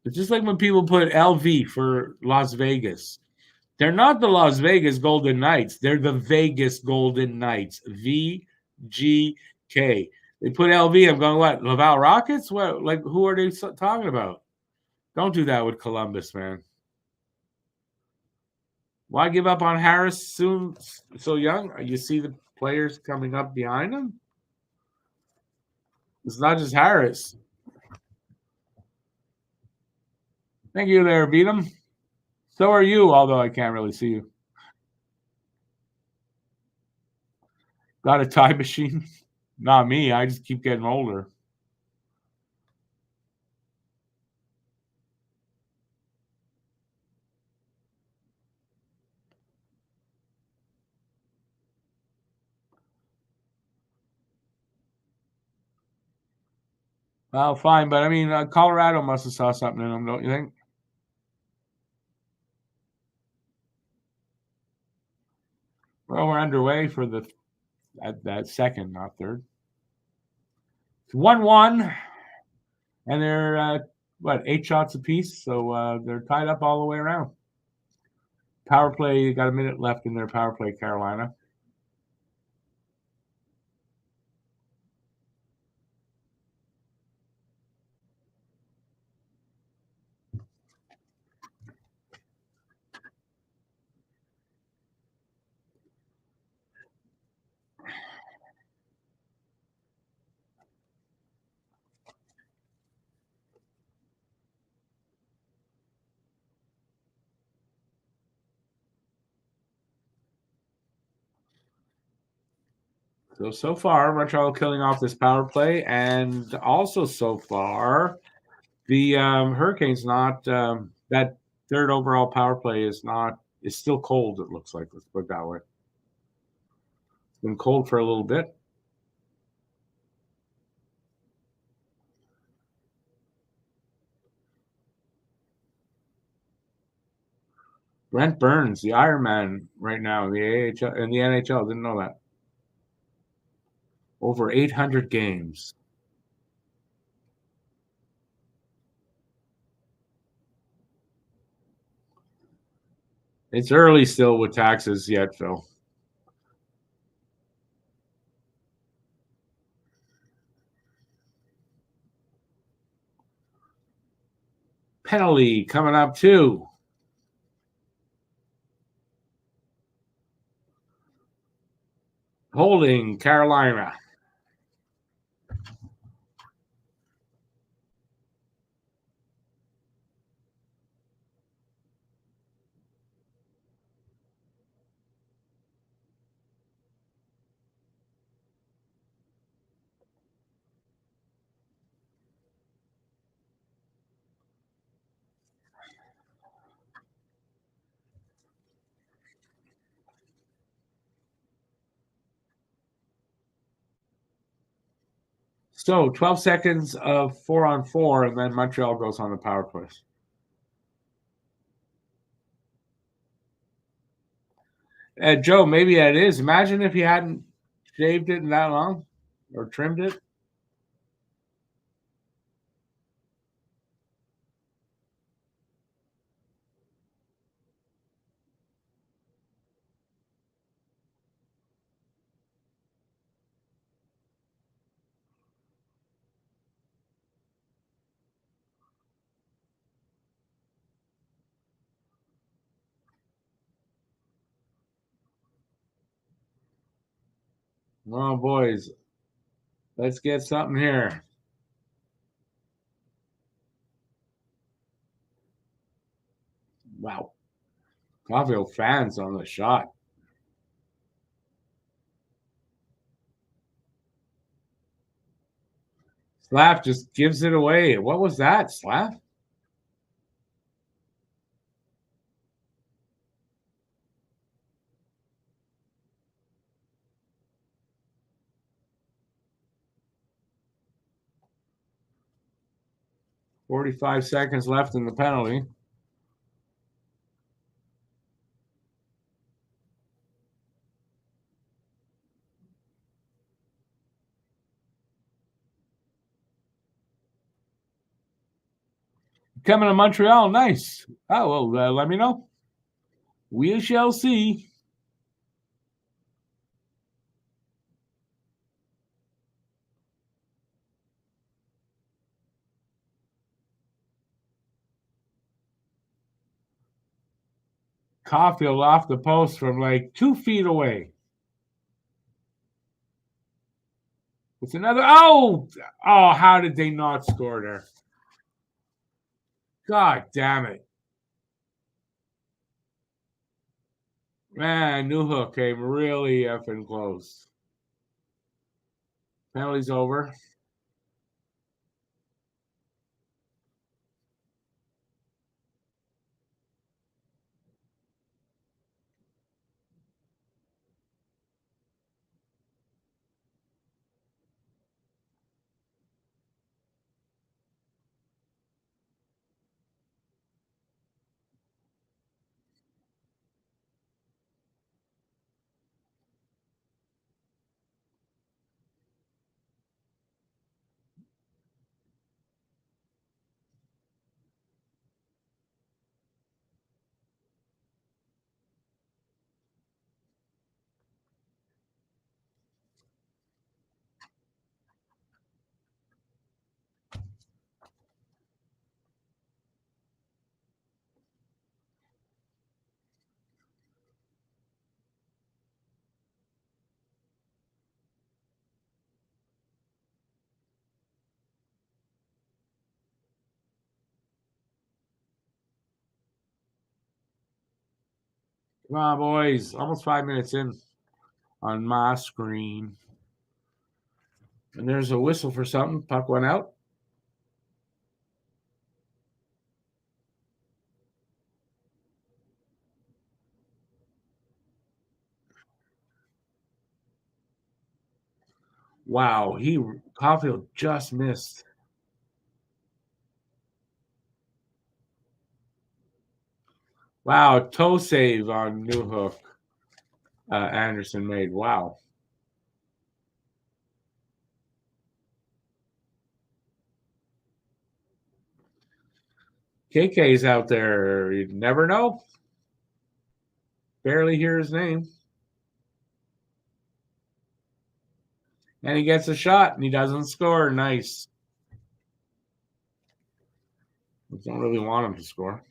It's just like when people put LV for Las Vegas. They're not the Las Vegas Golden Knights. They're the Vegas Golden Knights. VGK. They put LV. I'm going, what? Laval Rockets? What? Like, who are they talking about? Don't do that with Columbus, man. Why give up on Harris soon, so young? You see the players coming up behind him? It's not just Harris. Thank you there, Beat him. So are you, although I can't really see you. Got a time machine? Not me. I just keep getting older. Well, fine, but I mean, Colorado must have saw something in them, don't you think? Well, we're underway for that second, not third. It's 1-1, and they're what, 8 shots apiece, so they're tied up all the way around. Power play, got a minute left in their power play, Carolina. So far, Montreal killing off this power play, and also so far, the Hurricanes not that third overall power play is still cold. It looks like, let's put it that way. It's been cold for a little bit. Brent Burns, the Iron Man, right now in the AHL in the NHL. Didn't know that. Over 800 games. It's early still with taxes yet, Phil. Penalty coming up too. Holding Carolina. So 12 seconds of 4-on-4, and then Montreal goes on the power play. Joe, maybe that is. Imagine if you hadn't shaved it in that long or trimmed it. Oh, boys, let's get something here. Wow. Caulfield fans on the shot. Slav just gives it away. What was that, Slav? $45 seconds left in the penalty. Coming to Montreal, nice. Oh, well, let me know. We shall see. Caulfield off the post from like 2 feet away. It's another. Oh, how did they not score there? God damn it. Man, New Hook came really effing close. Penalty's over. Come on, boys. Almost 5 minutes in on my screen. And there's a whistle for something. Puck went out. Wow, Caulfield just missed. Wow, toe save on New Hook. Anderson made. Wow. KK's out there. You never know. Barely hear his name. And he gets a shot and he doesn't score. Nice. We don't really want him to score.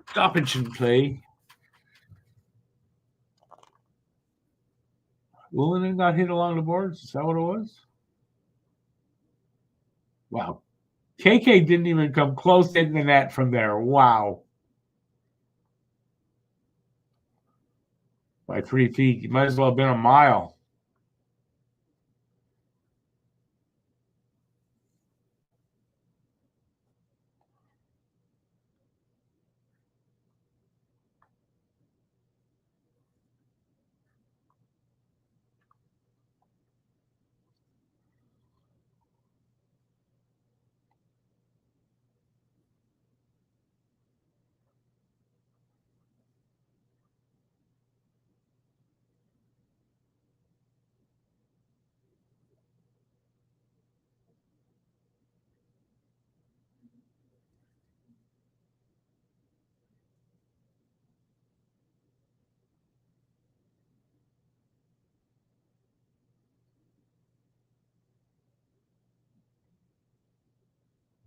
Stoppage and play. Willinen got hit along the boards. Is that what it was? Wow. KK didn't even come close to the net from there. Wow. By 3 feet. You might as well have been a mile.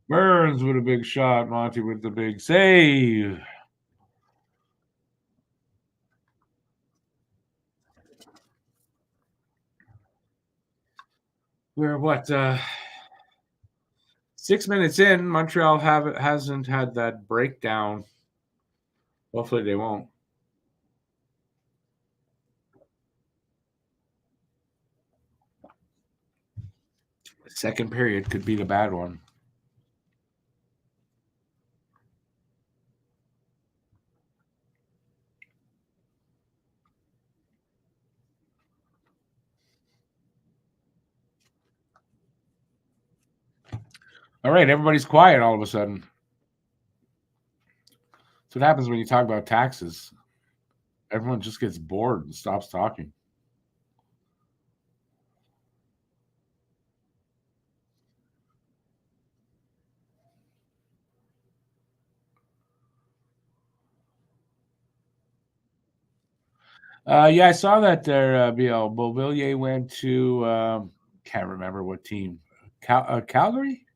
Burns with a big shot. Monty with the big save. We're 6 minutes in. Montreal hasn't had that breakdown. Hopefully they won't. The second period could be the bad one. All right, everybody's quiet all of a sudden. That's what happens when you talk about taxes. Everyone just gets bored and stops talking. Yeah, I saw that there. BL Beauvillier went to can't remember what team. Calgary.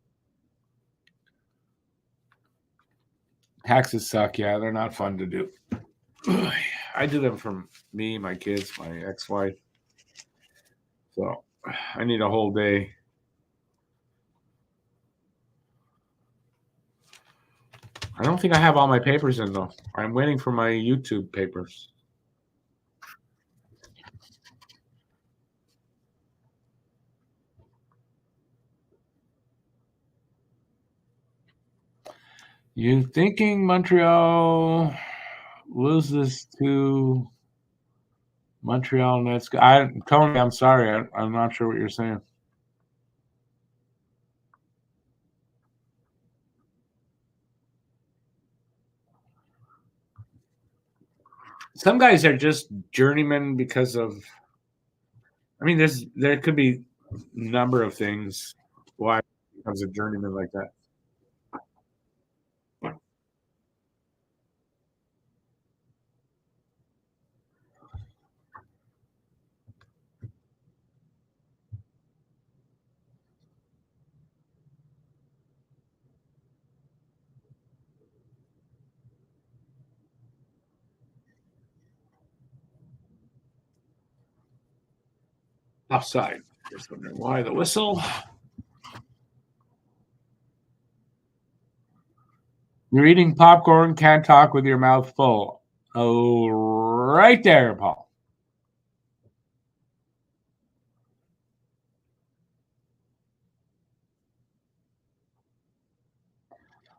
Taxes suck. Yeah, they're not fun to do. I do them for me, my kids, my ex-wife. So I need a whole day. I don't think I have all my papers in though. I'm waiting for my YouTube papers. You thinking Montreal loses to Montreal Nets? Tony, I'm sorry. I'm not sure what you're saying. Some guys are just journeymen because of. I mean, there could be a number of things why he becomes a journeyman like that. Offside. Just wondering why the whistle. You're eating popcorn, can't talk with your mouth full. Oh, right there, Paul.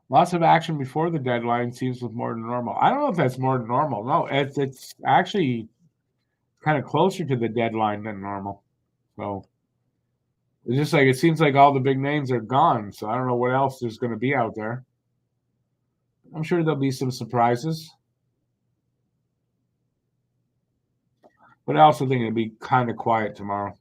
Lots of action before the deadline seems with more than normal. I don't know if that's more than normal. No, it's actually kind of closer to the deadline than normal. So it's just like it seems like all the big names are gone. So I don't know what else there's going to be out there. I'm sure there'll be some surprises, but I also think it'll be kind of quiet tomorrow.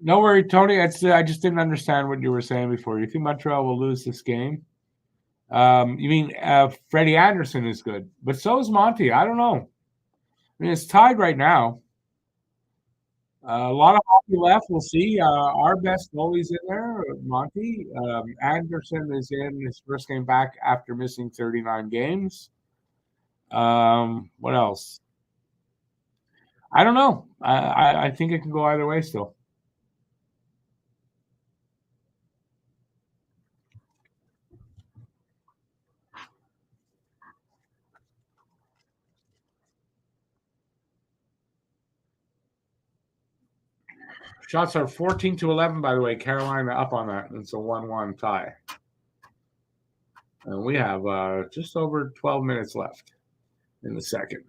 No worry, Tony. I just didn't understand what you were saying before. You think Montreal will lose this game? You mean Freddie Anderson is good, but so is Monty. I don't know. I mean, it's tied right now. A lot of hockey left. We'll see. Our best goalie's in there, Monty. Anderson is in his first game back after missing 39 games. What else? I don't know. I think it can go either way still. Shots are 14-11, by the way. Carolina up on that. It's a 1-1 tie. And we have just over 12 minutes left in the second.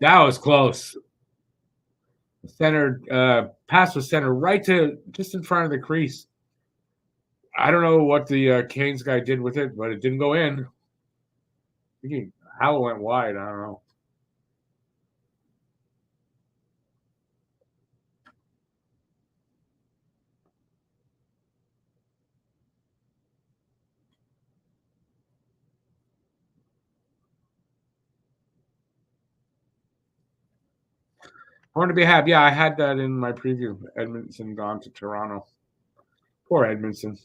That was close. Center pass was center right to just in front of the crease. I don't know what the Canes guy did with it, but it didn't go in. How it went wide, I don't know. Horn to be happy. Yeah, I had that in my preview. Edmondson gone to Toronto. Poor Edmondson.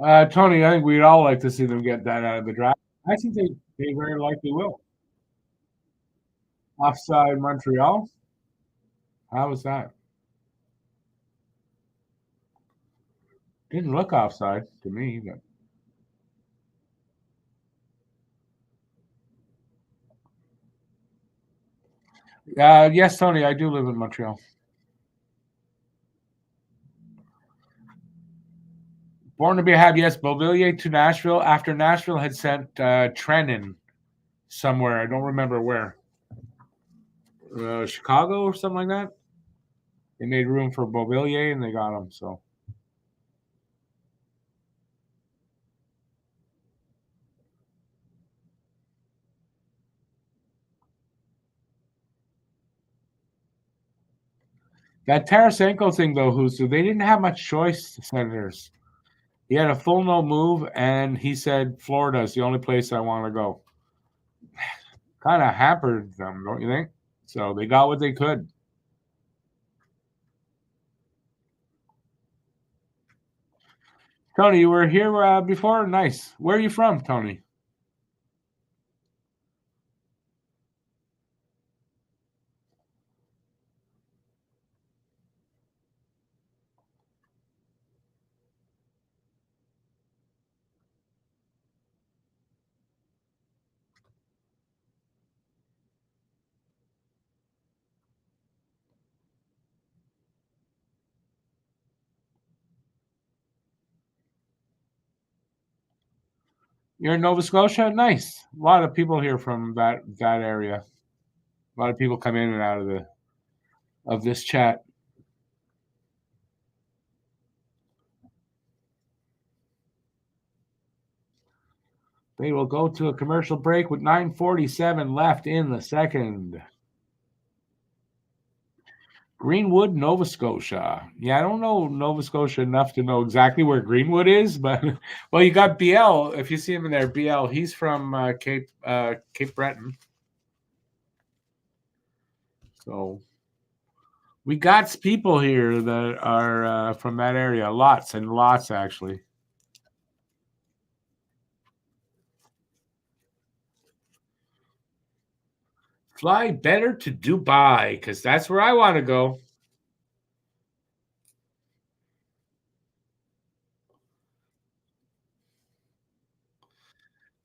Tony, I think we'd all like to see them get that out of the draft. I think they very likely will. Offside Montreal. How was that? Didn't look offside to me, but yes, Tony, I do live in Montreal. Born to be a Hab, yes. Beauvillier to Nashville after Nashville had sent Trennan somewhere. I don't remember where. Chicago or something like that. They made room for Beauvillier and they got him. So that Tarasenko thing, though, so they didn't have much choice, the Senators. He had a full no move, and he said Florida is the only place I want to go. Kind of hampered them, don't you think? So they got what they could. Tony, you were here before? Nice. Where are you from, Tony? You're in Nova Scotia? Nice. A lot of people here from that area. A lot of people come in and out of this chat. They will go to a commercial break with 9:47 left in the second. Greenwood, Nova Scotia. Yeah, I don't know Nova Scotia enough to know exactly where Greenwood is, but well, you got BL. If you see him in there, BL. He's from Cape Breton. So we got people here that are from that area. Lots and lots, actually. Fly better to Dubai because that's where I want to go.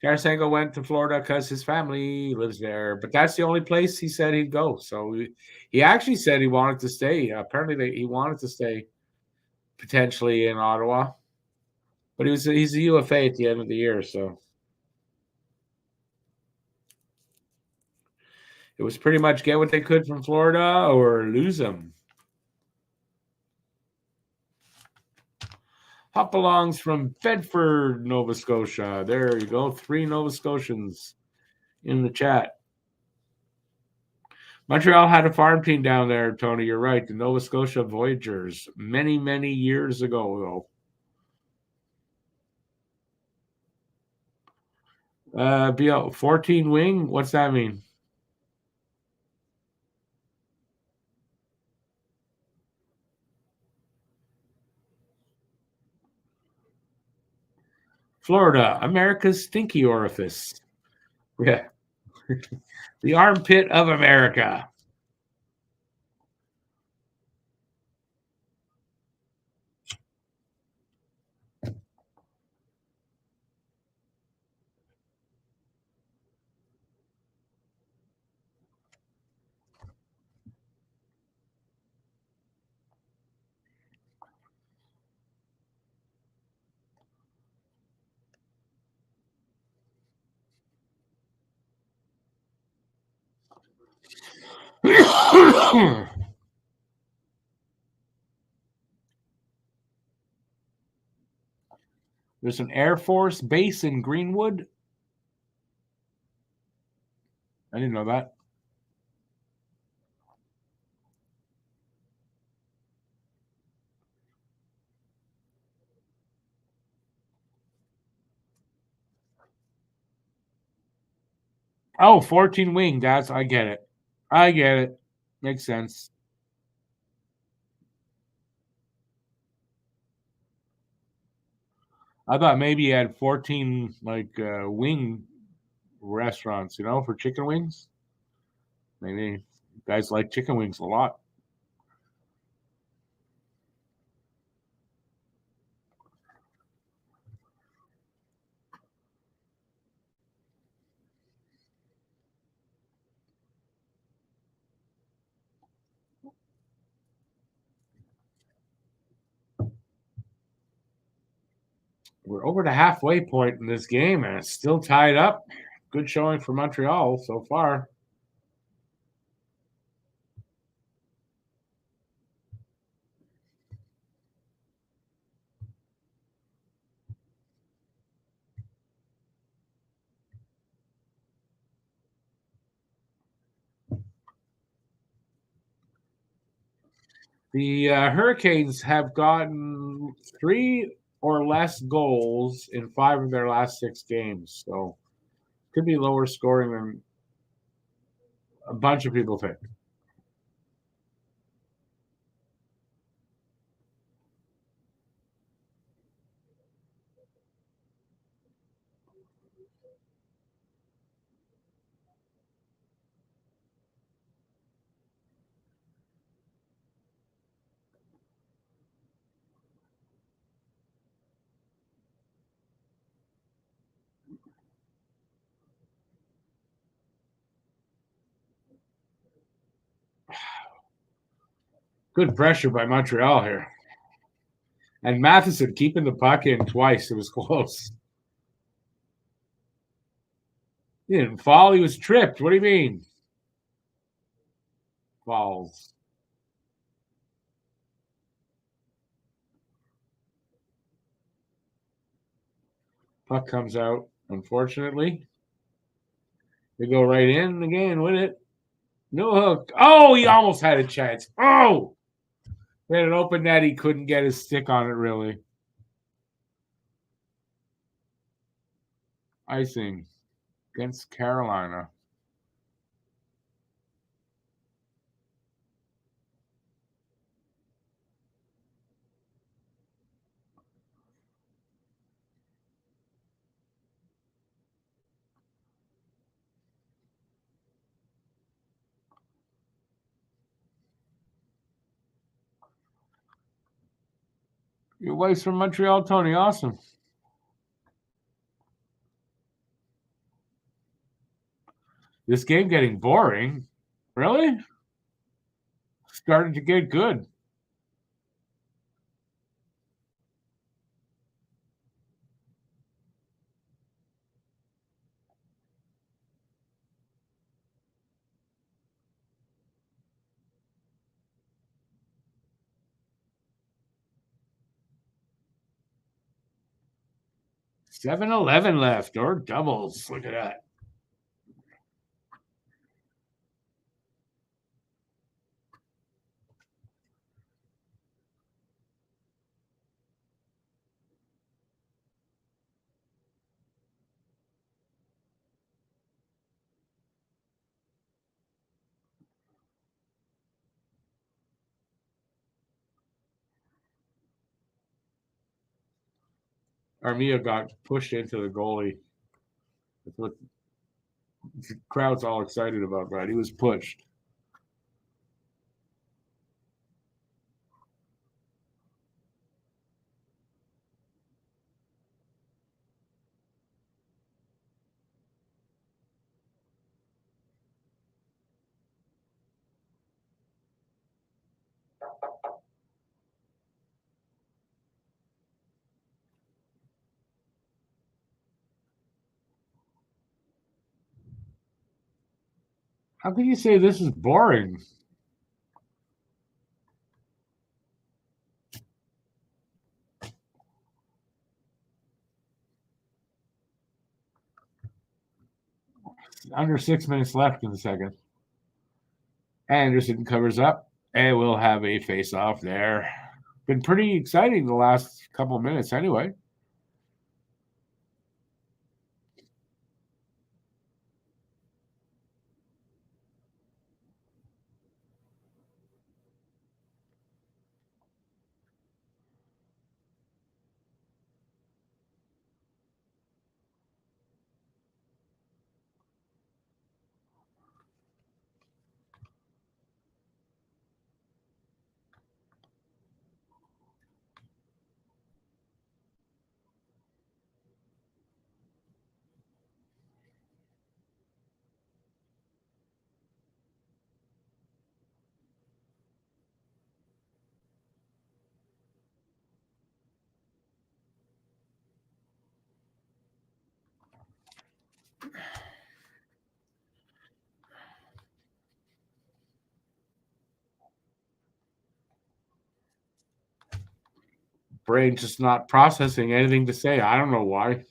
Tarasenko went to Florida because his family lives there, but that's the only place he said he'd go. So he actually said he wanted to stay. Apparently, he wanted to stay potentially in Ottawa, but he's a UFA at the end of the year, so it was pretty much get what they could from Florida or lose them. Hopalongs from Bedford, Nova Scotia. There you go. 3 Nova Scotians in the chat. Montreal had a farm team down there, Tony. You're right. The Nova Scotia Voyagers, many, many years ago, though. BL 14 wing. What's that mean? Florida, America's stinky orifice. Yeah. The armpit of America. There's an Air Force base in Greenwood. I didn't know that. Oh, 14 wing. I get it. I get it. Makes sense. I thought maybe you had 14 wing restaurants, for chicken wings. Maybe guys like chicken wings a lot. We're over the halfway point in this game, and it's still tied up. Good showing for Montreal so far. The Hurricanes have gotten 3 or less goals in 5 of their last 6 games, so could be lower scoring than a bunch of people think. Good pressure by Montreal here. And Matheson keeping the puck in twice. It was close. He didn't fall. He was tripped. What do you mean? Falls. Puck comes out, unfortunately. They go right in again with it. No hook. Oh, he almost had a chance. Oh! He had an open net. He couldn't get his stick on it, really. Icing against Carolina. Your wife's from Montreal, Tony. Awesome. This game getting boring. Really? Starting to get good. $7-11 left or doubles. Look at that. Armia got pushed into the goalie. That's what the crowd's all excited about, right? He was pushed. How can you say this is boring? Under 6 minutes left in the second. Anderson covers up, and we'll have a face-off there. Been pretty exciting the last couple of minutes anyway. Brain just not processing anything to say. I don't know why.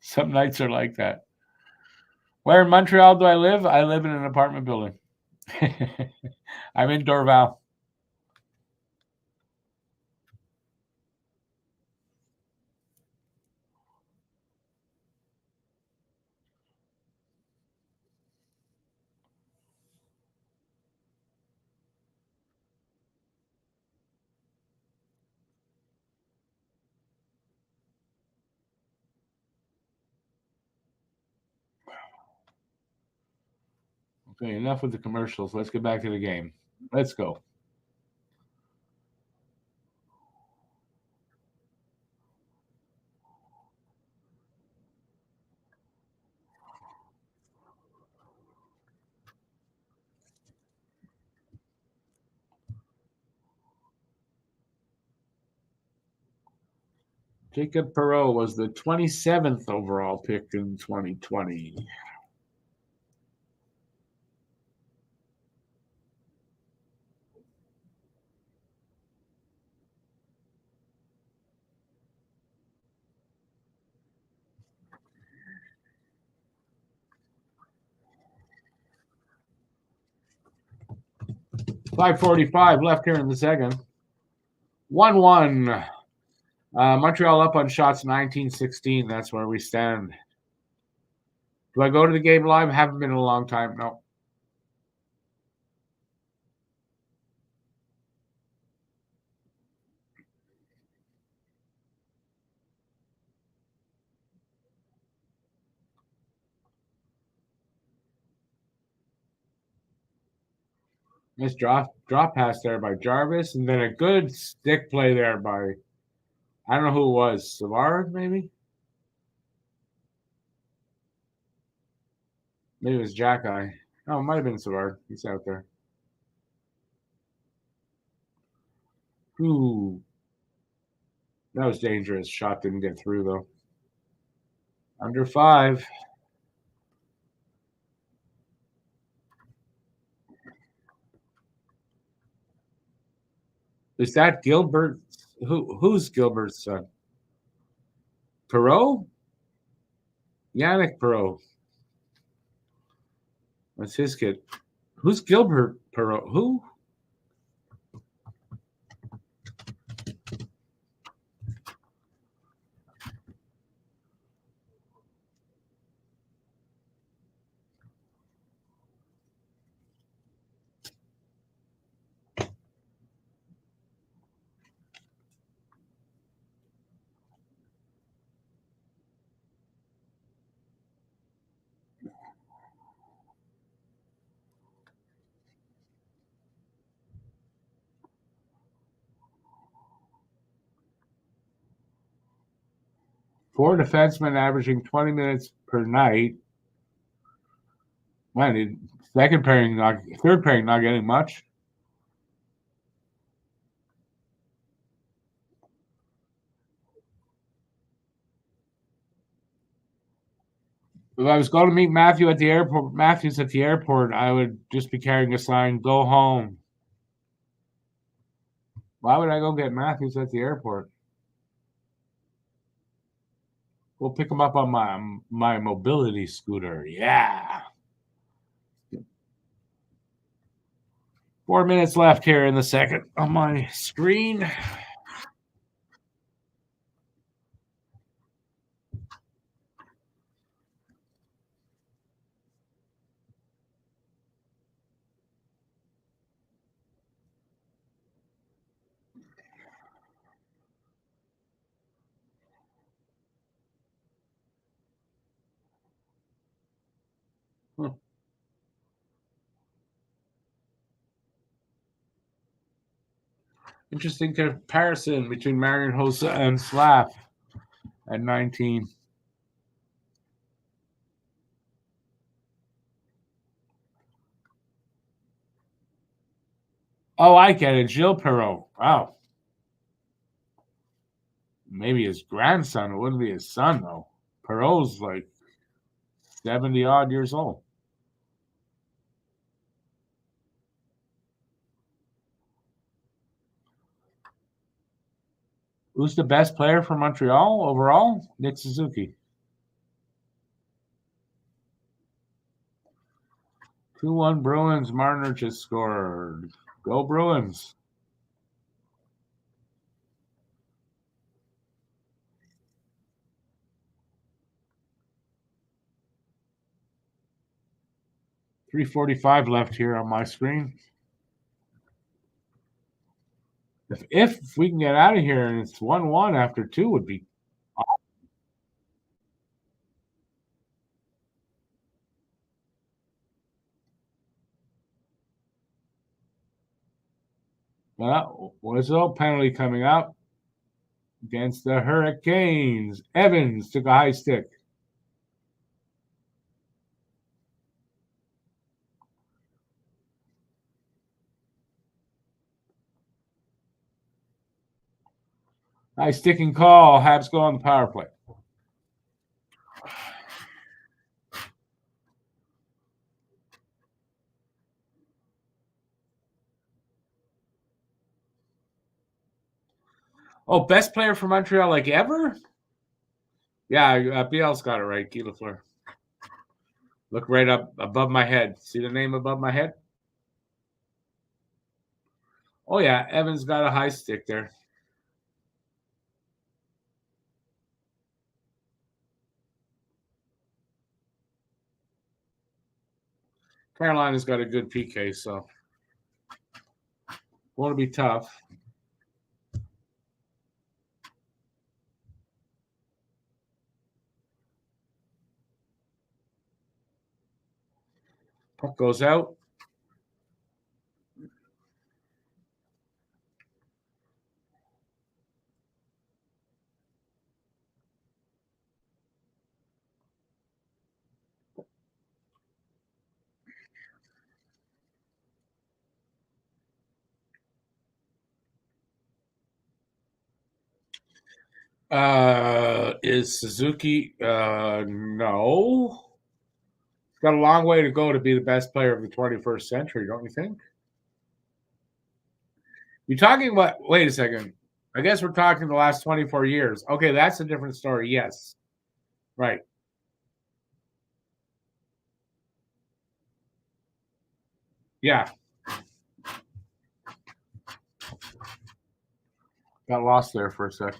Some nights are like that. Where in Montreal do I live? I live in an apartment building. I'm in Dorval. Okay, enough with the commercials. Let's get back to the game. Let's go. Jacob Perreault was the 27th overall pick in 2020. .545 left here in the second. 1-1. Montreal up on shots 19-16. That's where we stand. Do I go to the game live? Haven't been in a long time. No. Nice drop pass there by Jarvis, and then a good stick play there by, I don't know who it was, Savard maybe? Maybe it was Jack Eye. Oh, it might have been Savard. He's out there. Ooh. That was dangerous. Shot didn't get through, though. Under 5. Is that Gilbert? Who's Gilbert's son? Perreault? Yannick Perreault. That's his kid. Who's Gilbert Perreault? Who? Four defensemen averaging 20 minutes per night. Man, third pairing not getting much. If I was going to meet Matthews at the airport, I would just be carrying a sign, "Go home." Why would I go get Matthews at the airport? We'll pick him up on my mobility scooter. Yeah. 4 minutes left here in the second on my screen. Interesting comparison between Marian Hossa and Slav at 19. Oh, I get it. Gilles Perreault. Wow. Maybe his grandson. It wouldn't be his son, though. Perot's like 70-odd years old. Who's the best player for Montreal overall? Nick Suzuki. 2-1 Bruins. Marner just scored. Go Bruins. .345 left here on my screen. If we can get out of here and it's 1-1 after 2 would be awesome. Well, Whistle penalty coming up against the Hurricanes. Evans took a high stick. High sticking call. Habs go on the power play. Oh, best player for Montreal like ever? Yeah, BL's got it right. Guy Lafleur. Look right up above my head. See the name above my head? Oh, yeah. Evans got a high stick there. Carolina's got a good PK, so won't be tough. Puck goes out. Is Suzuki? No. He's got a long way to go to be the best player of the 21st century, don't you think? You're talking about, wait a second. I guess we're talking the last 24 years. Okay, that's a different story. Yes. Right. Yeah. Got lost there for a sec.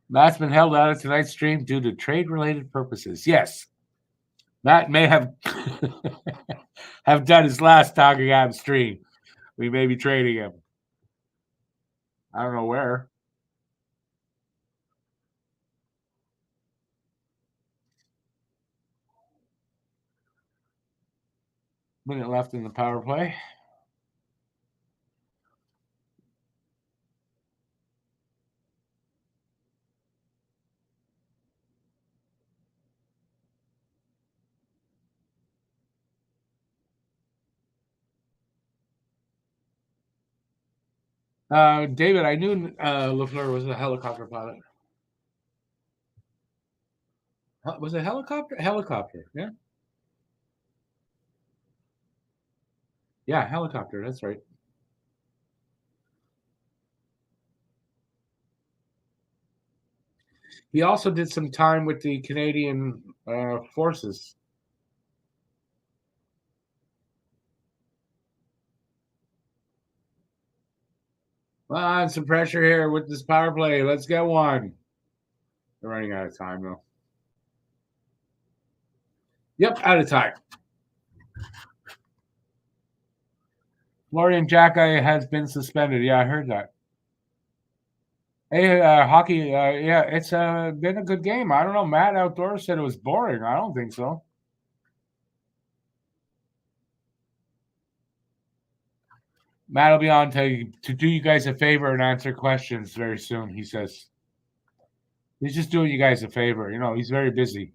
Matt's been held out of tonight's stream due to trade-related purposes. Yes. Matt may have have done his last Talking Habs stream. We may be trading him. I don't know where. Minute left in the power play. David, I knew Lafleur was a helicopter pilot. Was it helicopter? Helicopter, yeah. Yeah, helicopter, that's right. He also did some time with the Canadian forces. On some pressure here with this power play. Let's get one. They're running out of time, though. Yep, out of time. Florian Xhekaj has been suspended. Yeah, I heard that. Hey, hockey. Yeah, it's been a good game. I don't know. Matt Outdoors said it was boring. I don't think so. Matt will be on to do you guys a favor and answer questions very soon. He says he's just doing you guys a favor. You know, he's very busy.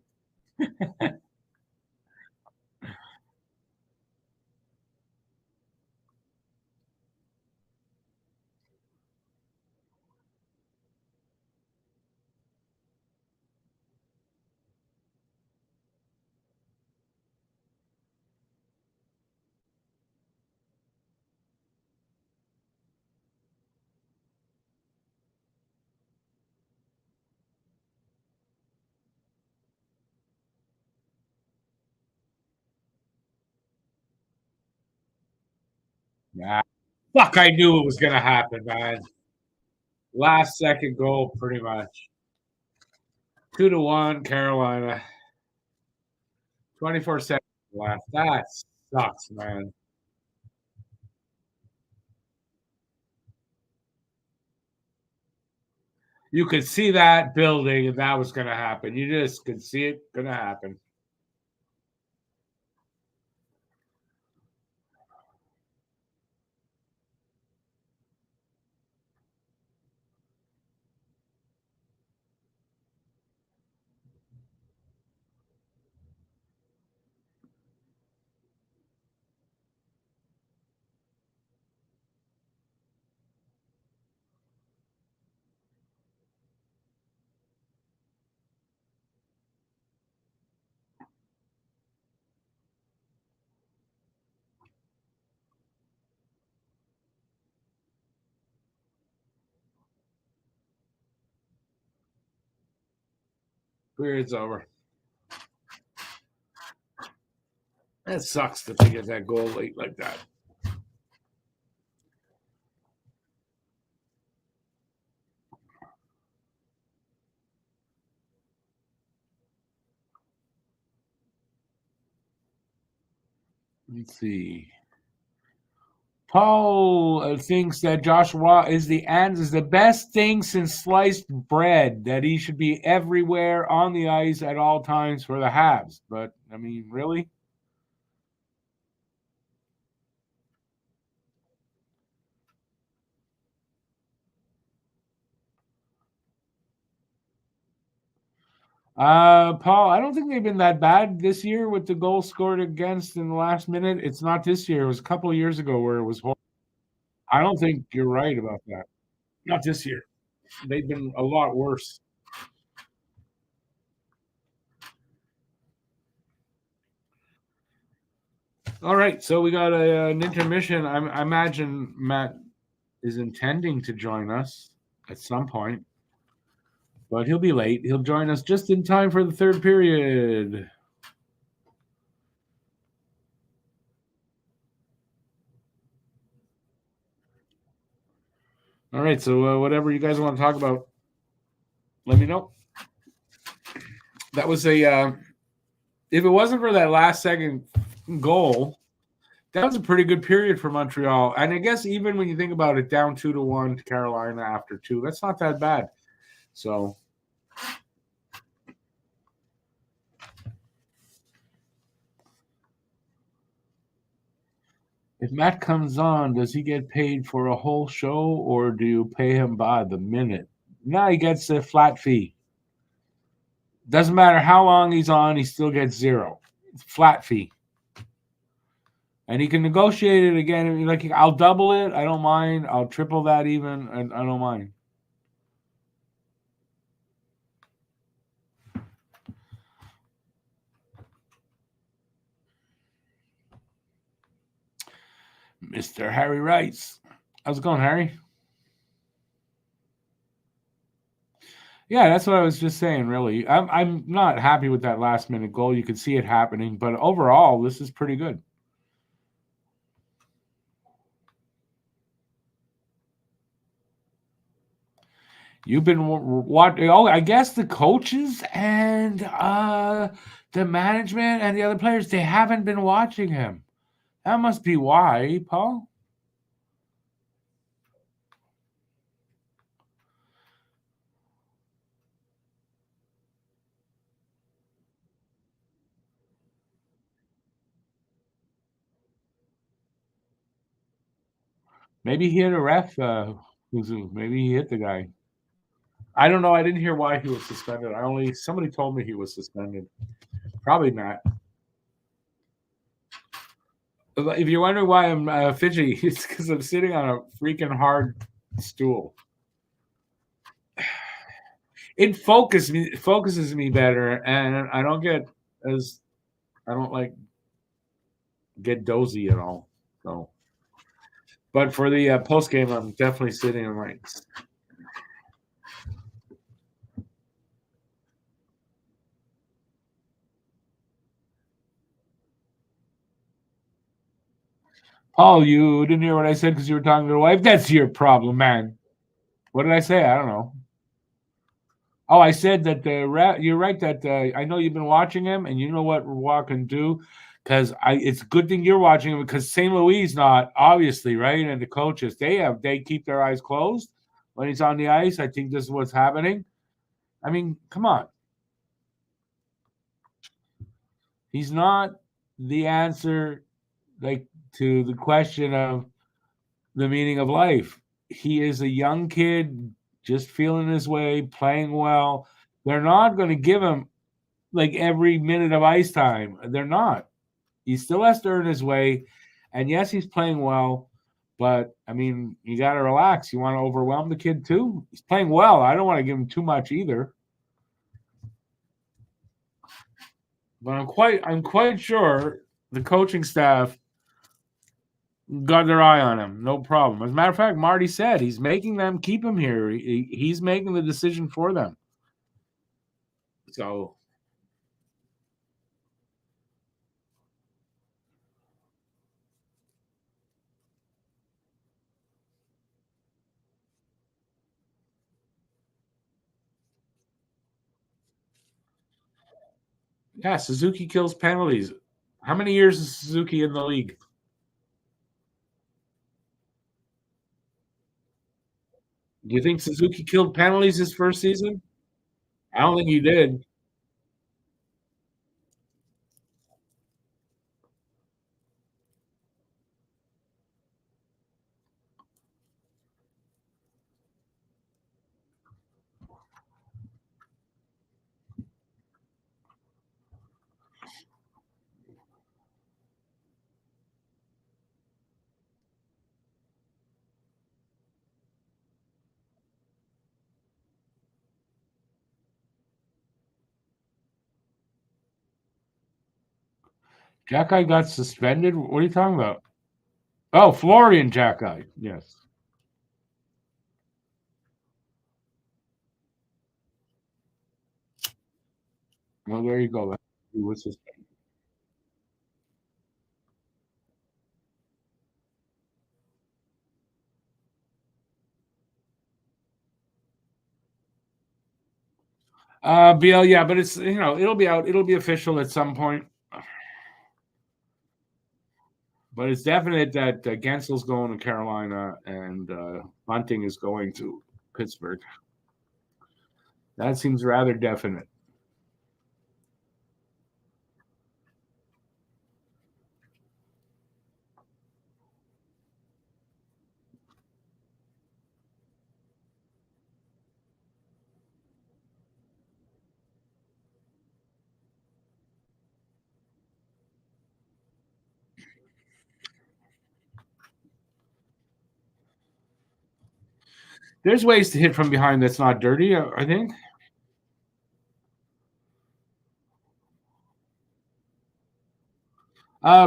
Yeah. Fuck! I knew it was gonna happen, man. Last second goal, pretty much. 2-1, Carolina. 24 seconds left. That sucks, man. You could see that building and that was going to happen. You just could see it going to happen. Period's over. It sucks that they get that goal late like that. Let's see. Paul thinks that Joshua is the best thing since sliced bread. That he should be everywhere on the ice at all times for the Habs. But I mean, really? Paul, I don't think they've been that bad this year with the goal scored against in the last minute. It's not this year. It was a couple of years ago where it was horrible. I don't think you're right about that. Not this year. They've been a lot worse. All right, so we got an intermission. I imagine Matt is intending to join us at some point, but he'll be late. He'll join us just in time for the third period. All right, so whatever you guys want to talk about, let me know. That was a if it wasn't for that last second goal, that was a pretty good period for Montreal. And I guess even when you think about it, down 2-1 to Carolina after two, that's not that bad. So if Matt comes on, does he get paid for a whole show or do you pay him by the minute? No, he gets a flat fee. Doesn't matter how long he's on, he still gets zero. It's flat fee. And he can negotiate it again. Like, I'll double it. I don't mind. I'll triple that even. I don't mind. Mr. Harry writes. How's it going, Harry? Yeah, that's what I was just saying, really. I'm not happy with that last minute goal. You could see it happening, but overall, this is pretty good. You've been watching. Oh, I guess the coaches and the management and the other players, they haven't been watching him. That must be why, Paul. Maybe he hit a ref. Maybe he hit the guy. I don't know. I didn't hear why he was suspended. Somebody told me he was suspended. Probably not. If you're wondering why I'm fidgety, it's because I'm sitting on a freaking hard stool. It focuses me better, and I don't like get dozy at all. So, but for the post game, I'm definitely sitting in ranks. Paul, you didn't hear what I said because you were talking to the wife. That's your problem, man. What did I say? I don't know. Oh, I said that you're right that I know you've been watching him, and you know what Roy can do. Because it's a good thing you're watching him because St. Louis not obviously right, and the coaches they keep their eyes closed when he's on the ice. I think this is what's happening. I mean, come on, he's not the answer like to the question of the meaning of life. He is a young kid, just feeling his way, playing well. They're not going to give him like every minute of ice time. They're not. He still has to earn his way. And yes, he's playing well, but I mean, you got to relax. You want to overwhelm the kid too? He's playing well. I don't want to give him too much either. But I'm quite sure the coaching staff got their eye on him. No problem. As a matter of fact, Marty said he's making them keep him here. He's making the decision for them. So yeah, Suzuki kills penalties. How many years is Suzuki in the league? Do you think Suzuki killed penalties his first season? I don't think he did. Jack Eye got suspended. What are you talking about? Oh, Florian Jack Eye. Yes. Well, there you go. He was suspended. BL, yeah, but it's it'll be out. It'll be official at some point. But it's definite that Gensel's going to Carolina and Bunting is going to Pittsburgh. That seems rather definite. There's ways to hit from behind that's not dirty, I think.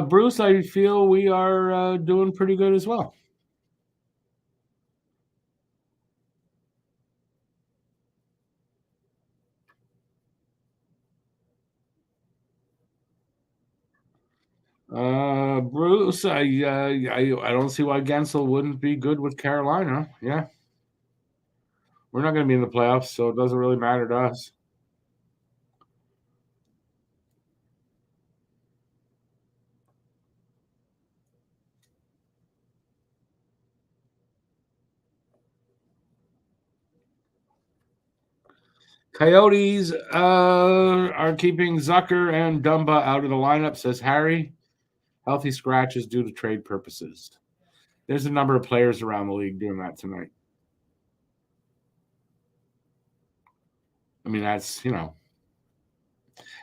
Bruce, I feel we are doing pretty good as well. Bruce, I don't see why Gensel wouldn't be good with Carolina. Yeah, we're not going to be in the playoffs, so it doesn't really matter to us. Coyotes are keeping Zucker and Dumba out of the lineup, says Harry. Healthy scratches due to trade purposes. There's a number of players around the league doing that tonight. I mean, that's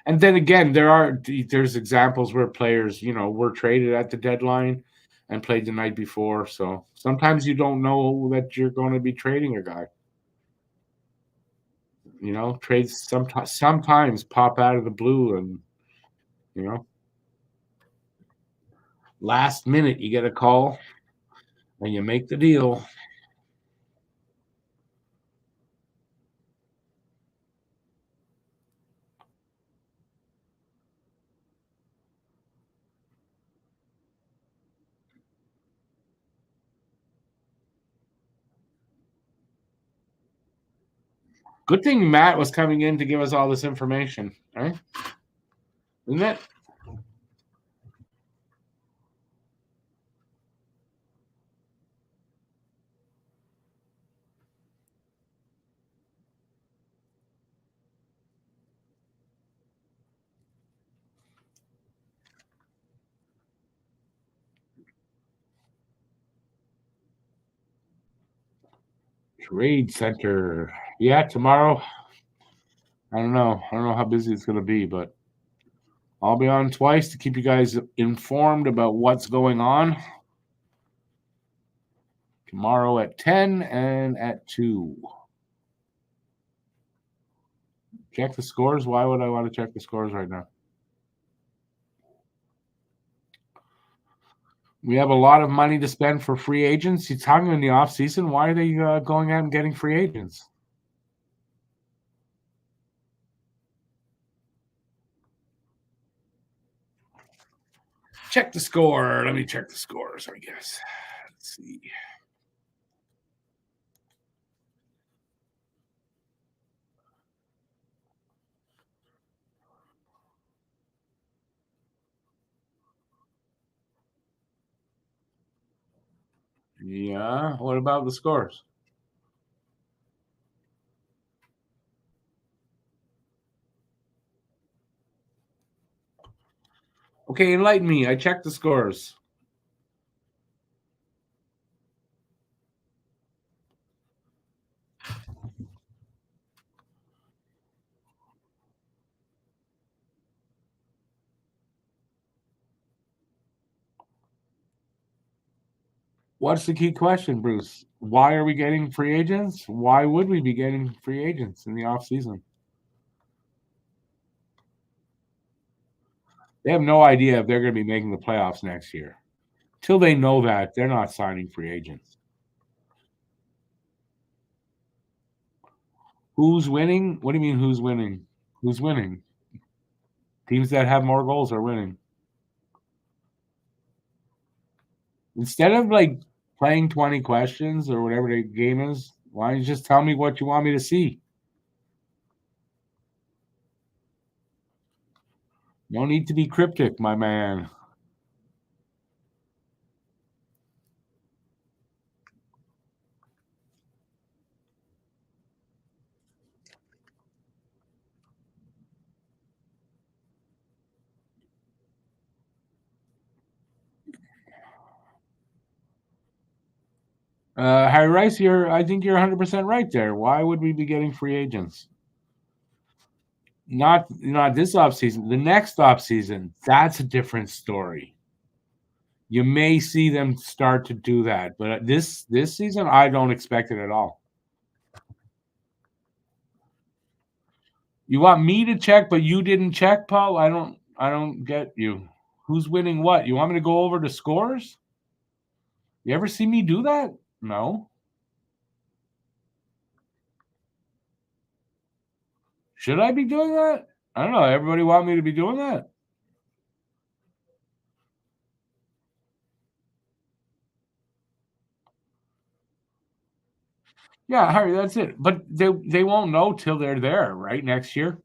and then again, there's examples where players, were traded at the deadline and played the night before. So sometimes you don't know that you're going to be trading a guy. Trades sometimes pop out of the blue, and you know, last minute you get a call and you make the deal. Good thing Matt was coming in to give us all this information, right? Isn't it? Trade Center. Yeah, tomorrow. I don't know. I don't know how busy it's going to be, but I'll be on twice to keep you guys informed about what's going on. Tomorrow at 10 and at 2. Check the scores. Why would I want to check the scores right now? We have a lot of money to spend for free agents. You're talking in the off season. Why are they going out and getting free agents? Check the score. Let me check the scores, I guess. Let's see. Yeah. What about the scores? Okay, enlighten me. I checked the scores. What's the key question, Bruce? Why are we getting free agents? Why would we be getting free agents in the off season? They have no idea if they're going to be making the playoffs next year. Till they know that, they're not signing free agents. Who's winning? What do you mean who's winning? Who's winning? Teams that have more goals are winning. Instead of playing 20 questions or whatever the game is, why don't you just tell me what you want me to see? No need to be cryptic, my man. Harry Rice, I think you're 100% right there. Why would we be getting free agents? Not this offseason. The next offseason, that's a different story. You may see them start to do that, but this season, I don't expect it at all. You want me to check, but you didn't check, Paul? I don't get you. Who's winning what? You want me to go over the scores? You ever see me do that? No. Should I be doing that? I don't know. Everybody want me to be doing that? Yeah, Harry, that's it. But they won't know till they're there, right? Next year.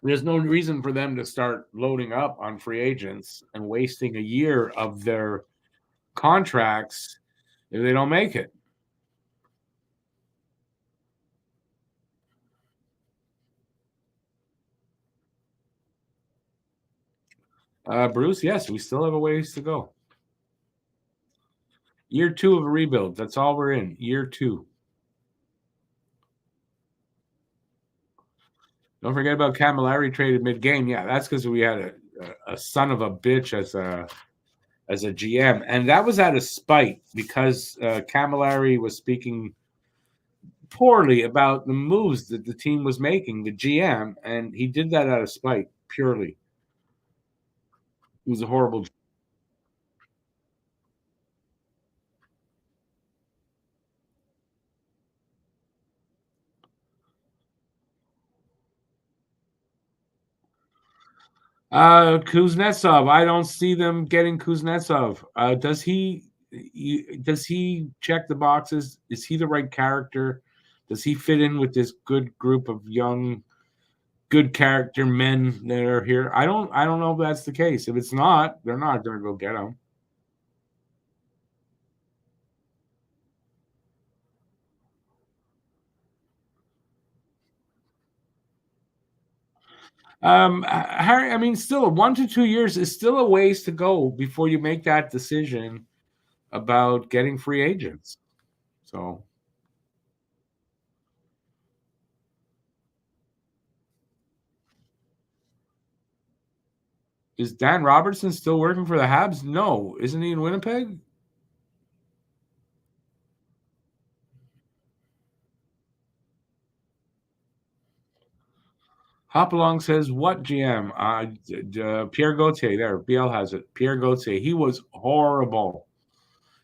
There's no reason for them to start loading up on free agents and wasting a year of their contracts if they don't make it. Bruce, yes, we still have a ways to go. Year 2 of a rebuild. That's all we're in. Year 2. Don't forget about Camilleri traded mid-game. Yeah, that's because we had a son of a bitch as a GM, and that was out of spite because Camilleri was speaking poorly about the moves that the team was making, the GM, and he did that out of spite purely. It was a horrible. Kuznetsov. I don't see them getting Kuznetsov. Does he check the boxes? Is he the right character? Does he fit in with this good group of young, good character men that are here? I don't know if that's the case. If it's not, they're not going to go get him. Harry, I mean, still 1 to 2 years is still a ways to go before you make that decision about getting free agents. So, is Dan Robertson still working for the Habs? No, isn't he in Winnipeg? Hopalong says, "What GM? Pierre Gauthier. There, BL has it. Pierre Gauthier. He was horrible.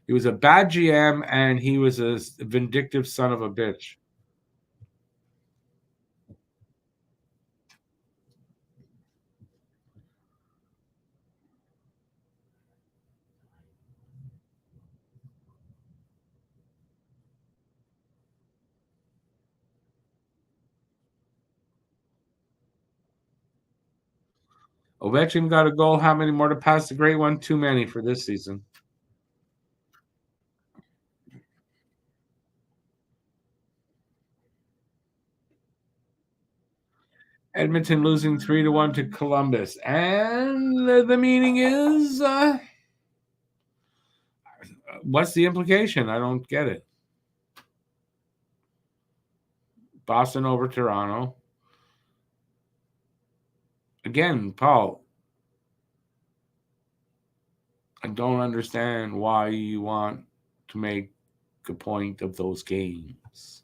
He was a bad GM, and he was a vindictive son of a bitch." Ovechkin got a goal. How many more to pass the great one? Too many for this season. Edmonton losing 3-1 to Columbus. And the meaning is what's the implication? I don't get it. Boston over Toronto. Again, Paul, I don't understand why you want to make a point of those games.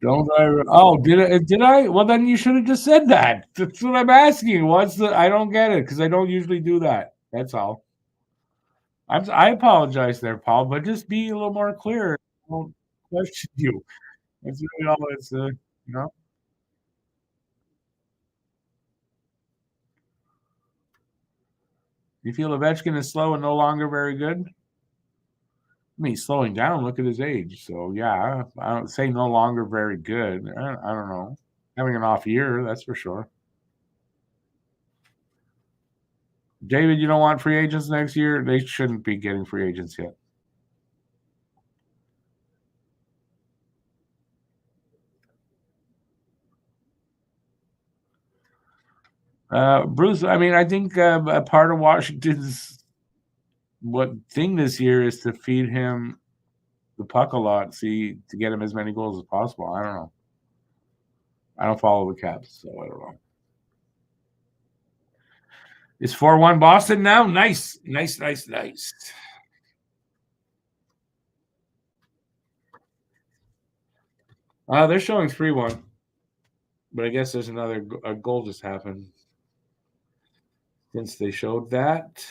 Don't I? Oh, did I? Did I? Well, then you should have just said that. That's what I'm asking. What's the? I don't get it because I don't usually do that. That's all. I apologize there, Paul, but just be a little more clear. I won't question you. That's really all. It's you know. You feel Ovechkin is slow and no longer very good? I mean, he's slowing down. Look at his age. So yeah, I don't say no longer very good. I don't know. Having an off year, that's for sure. David, you don't want free agents next year? They shouldn't be getting free agents yet. Bruce, I mean, I think a part of Washington's what thing this year is to feed him the puck a lot, see to get him as many goals as possible. I don't know. I don't follow the Caps, so I don't know. It's 4-1 Boston now. Nice, nice, nice, nice. They're showing 3-1, but I guess there's another a goal just happened since they showed that.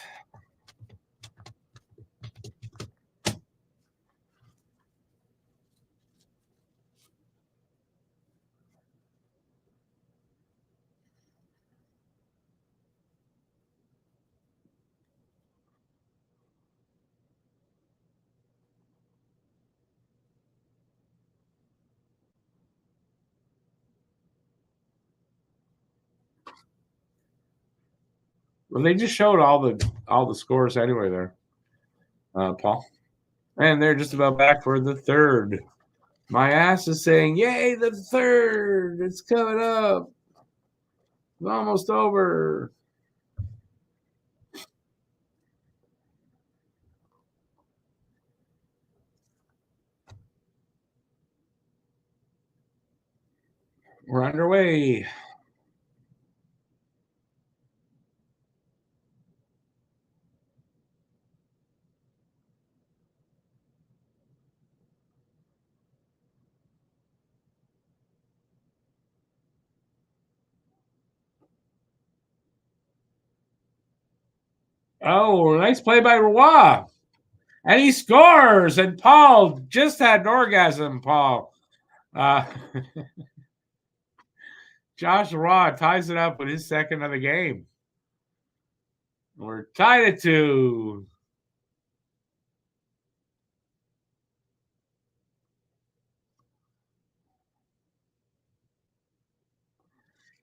Well, they just showed all the scores anyway there, Paul. And they're just about back for the third. My ass is saying, "Yay, the third! It's coming up. It's almost over." We're underway. Oh, nice play by Roy. And he scores. And Paul just had an orgasm, Paul. Josh Roy ties it up with his second of the game. We're tied at 2.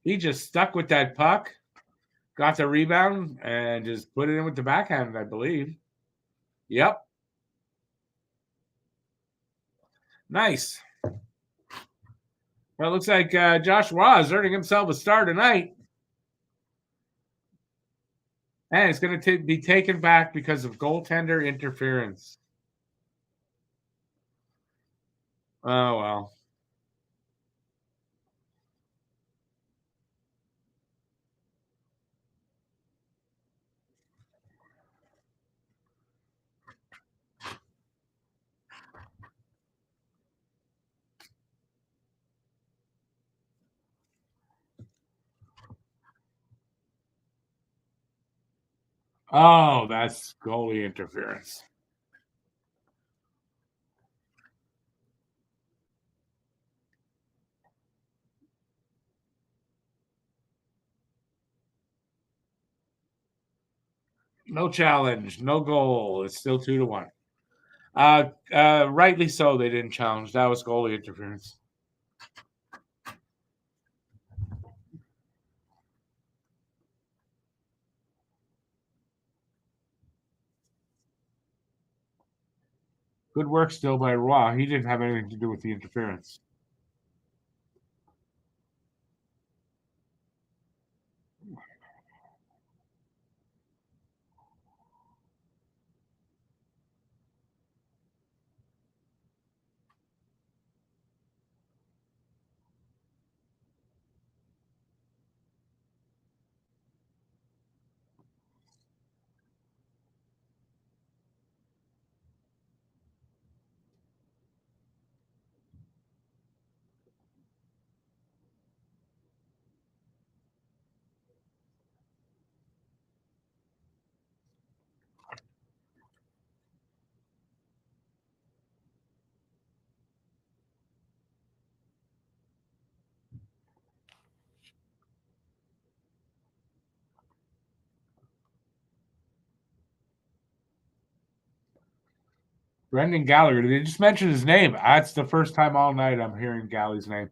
He just stuck with that puck, got the rebound, and just put it in with the backhand, I believe. Yep. Nice. Well, it looks like Josh Roy is earning himself a star tonight. And it's going to be taken back because of goaltender interference. Oh, well. Oh, that's goalie interference. No challenge, no goal. It's still 2-1. Rightly so, they didn't challenge. That was goalie interference. Good work still by Roy. He didn't have anything to do with the interference. Brendan Gallagher. They just mentioned his name. That's the first time all night I'm hearing Galley's name.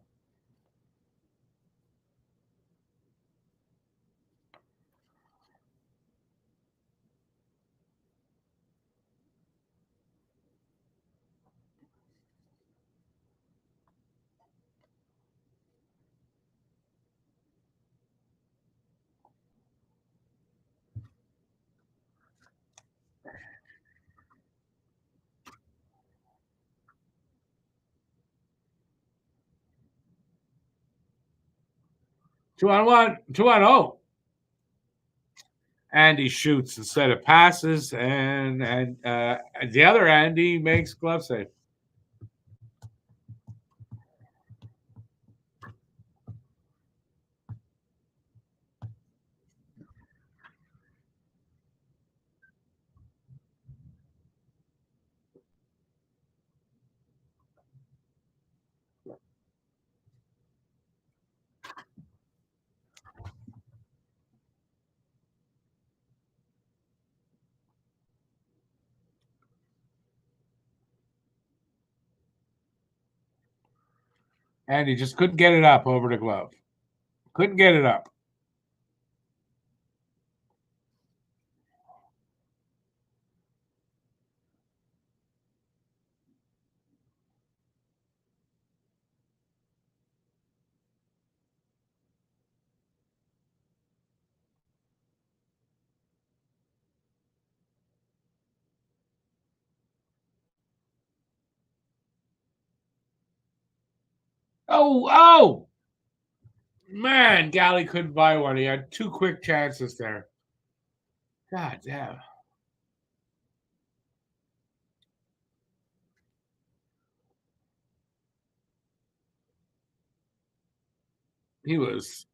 Two on 1, 2-0. Andy shoots instead of passes, and the other Andy makes glove save. Andy just couldn't get it up over the glove. Couldn't get it up. Oh! Man, Galley couldn't buy one. He had 2 quick chances there. God damn. He was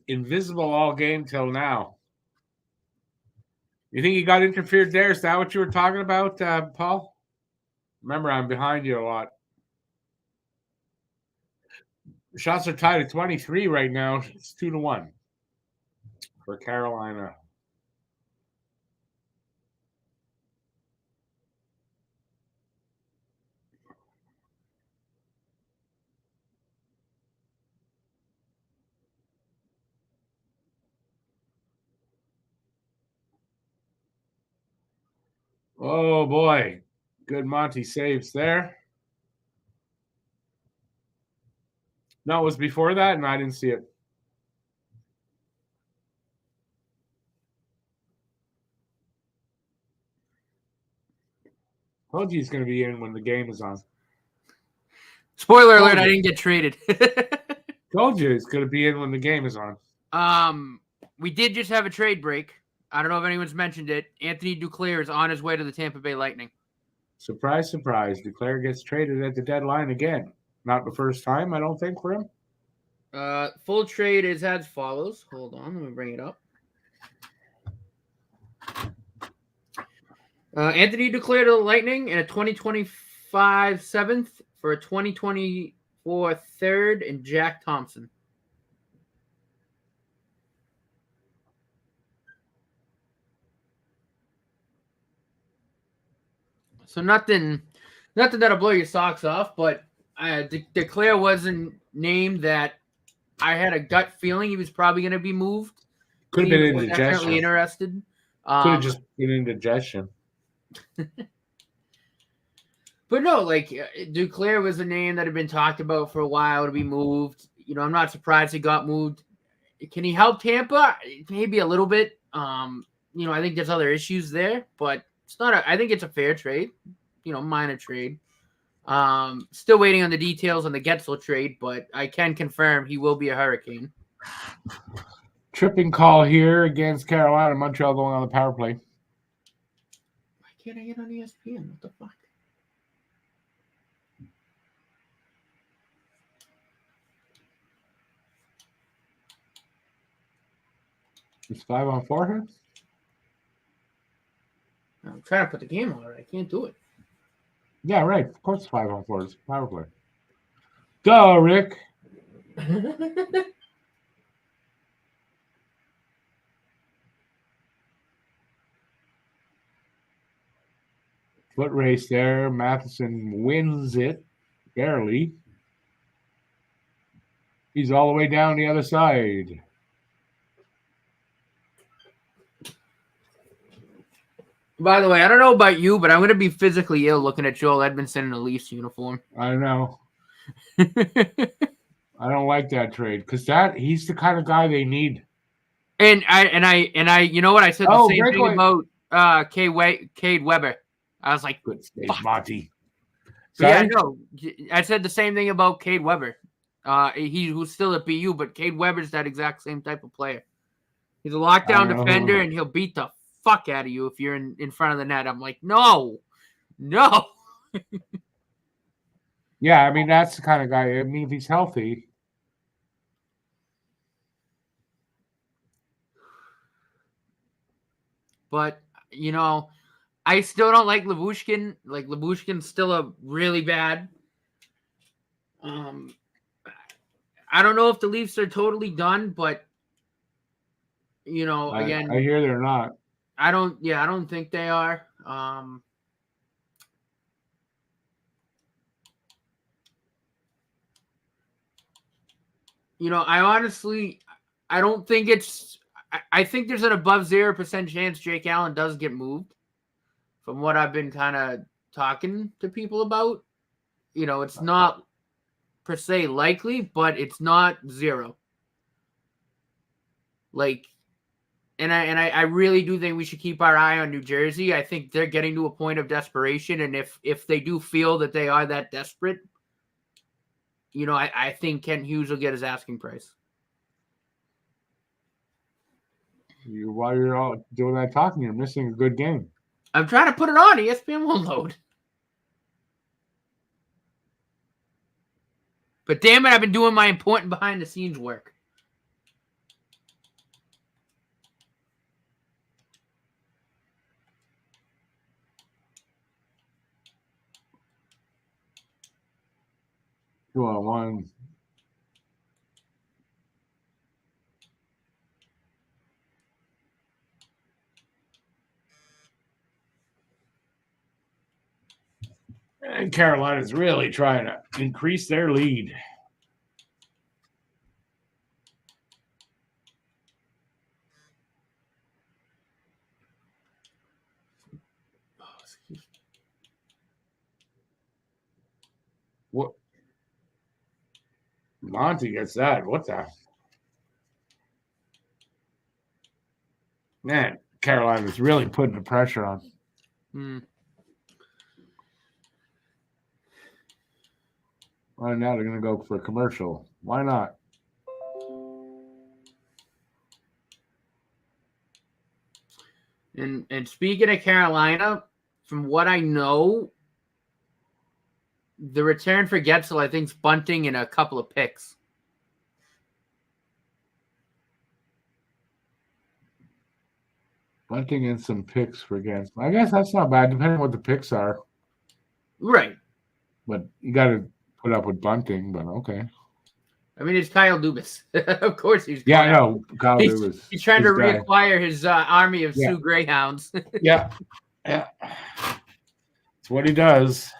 invisible all game till now. You think he got interfered there? Is that what you were talking about, Paul? Remember, I'm behind you a lot. The shots are tied at 23 right now. It's 2-1 for Carolina. Oh boy, good Monty saves there. No, it was before that, and I didn't see it. Told you he's going to be in when the game is on. Spoiler alert, I didn't get traded. Told you he's going to be in when the game is on. We did just have a trade break. I don't know if anyone's mentioned it. Anthony Duclair is on his way to the Tampa Bay Lightning. Surprise, surprise. Duclair gets traded at the deadline again. Not the first time, I don't think, for him. Full trade is as follows. Hold on, let me bring it up. Anthony Duclair to the Lightning and a 2025 7th for a 2024 3rd and Jack Thompson. So nothing that'll blow your socks off, but Duclair was a name that I had a gut feeling he was probably going to be moved. Could have been indigestion. Definitely interested. Could have just been indigestion. But no, like Duclair was a name that had been talked about for a while to be moved. You know, I'm not surprised he got moved. Can he help Tampa? Maybe a little bit. You know, I think there's other issues there, but it's not. I think it's a fair trade. You know, minor trade. Still waiting on the details on the Getzel trade, but I can confirm he will be a Hurricane. Tripping call here against Carolina. Montreal going on the power play. Why can't I get on ESPN? What the fuck? It's 5-on-4 here? I'm trying to put the game on. I can't do it. Yeah, right. Of course it's 5-on-4. It's power play. Go, Rick. Foot race there. Matheson wins it. Barely. He's all the way down the other side. By the way, I don't know about you, but I'm going to be physically ill looking at Joel Edmondson in a Leafs uniform. I know. I don't like that trade because he's the kind of guy they need. And I, you know what? I said the same thing about Cade Weber. I was like, good stage, Monty. Yeah, no, I said the same thing about Cade Weber. Who's still at BU, but Cade Weber's that exact same type of player. He's a lockdown defender, and he'll beat the fuck out of you if you're in front of the net. I'm like, no. Yeah, I mean, that's the kind of guy. I mean, if he's healthy. But, you know, I still don't like Lyubushkin. Like, Lyubushkin's still a really bad. I don't know if the Leafs are totally done, but, you know, again. I hear they're not. I don't think they are. You know, I don't think I think there's an above 0% chance Jake Allen does get moved from what I've been kind of talking to people about. You know, it's not per se likely, but it's not zero. Like, and I really do think we should keep our eye on New Jersey. I think they're getting to a point of desperation, and if they do feel that they are that desperate, I think Kent Hughes will get his asking price. While you're all doing that talking, you're missing a good game. I'm trying to put it on. ESPN won't load. But damn it, I've been doing my important behind-the-scenes work. Two on one. And Carolina's really trying to increase their lead. What? Monty gets that. What the? Man, Carolina's really putting the pressure on. Right now, they're going to go for a commercial. Why not? And speaking of Carolina, from what I know, the return for Getzel, I think, is bunting and a couple of picks. Bunting and some picks for Getzel. I guess that's not bad, depending on what the picks are. Right. But you got to put up with bunting, but okay. I mean, it's Kyle Dubas. Of course he's I know. Kyle Dubas. He's trying to reacquire his army of Sioux Greyhounds. Yeah. That's what he does.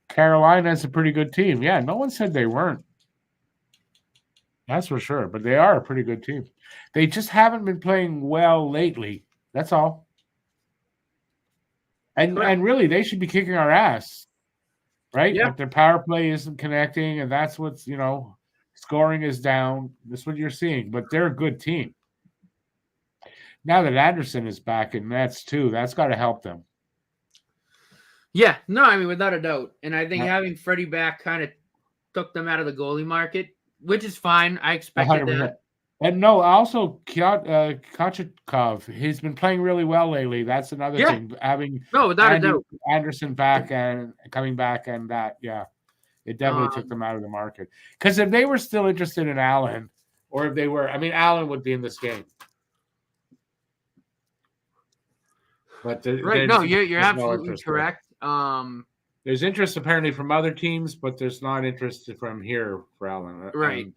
Carolina's a pretty good team. Yeah, no one said they weren't. That's for sure. But they are a pretty good team. They just haven't been playing well lately. That's all. And really, they should be kicking our ass, right? Yep. Like their power play isn't connecting, and that's what's, scoring is down. That's what you're seeing. But they're a good team. Now that Anderson is back in nets too, that's got to help them. Yeah, no, I mean, without a doubt. And I think having Freddie back kind of took them out of the goalie market, which is fine. I expected 100%. That. And no, also Kochetkov, he's been playing really well lately. That's another thing. Having without a doubt. Anderson back and coming back, and that, it definitely took them out of the market. Because if they were still interested in Allen, or if they were, Allen would be in this game. But you're absolutely correct. There's interest apparently from other teams, but there's not interest from here for Allen. Right.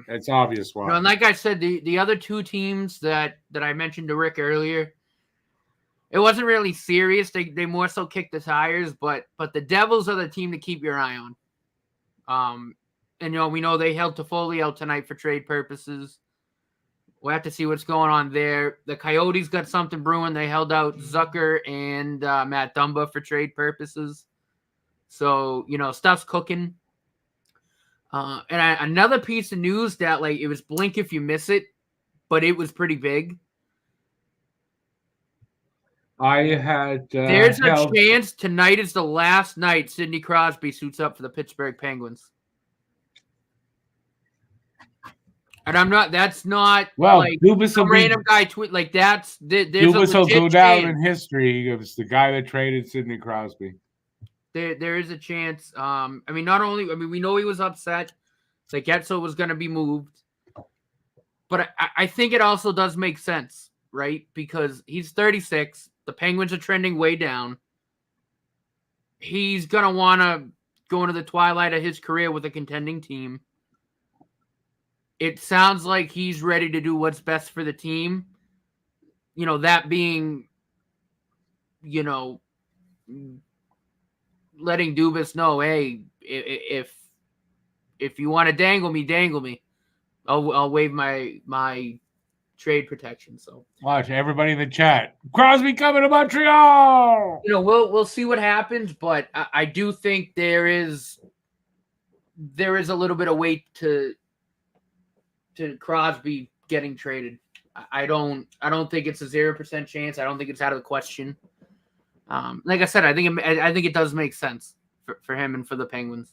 It's obvious why. And like I said, the other two teams that I mentioned to Rick earlier, it wasn't really serious. They more so kicked the tires, but the Devils are the team to keep your eye on. And we know they held Toffoli out tonight for trade purposes. We'll have to see what's going on there. The Coyotes got something brewing. They held out Zucker and Matt Dumba for trade purposes. So, stuff's cooking. And another piece of news that, it was blink if you miss it, but it was pretty big. There's a chance tonight is the last night Sidney Crosby suits up for the Pittsburgh Penguins. And that's not Dubas some random guy tweet that's there's Dubas will go down in history. It was the guy that traded Sidney Crosby. There is a chance. Not only we know he was upset that Getzel was going to be moved, but I think it also does make sense, right? Because he's 36. The Penguins are trending way down. He's going to want to go into the twilight of his career with a contending team. It sounds like he's ready to do what's best for the team. That being, letting Dubas know, hey, if you want to dangle me, I'll waive my trade protection. So watch everybody in the chat. Crosby coming to Montreal. We'll see what happens, but I do think there is a little bit of weight to Crosby getting traded. I don't think it's a 0% chance. I don't think it's out of the question. Like I said, I think it does make sense for him and for the Penguins.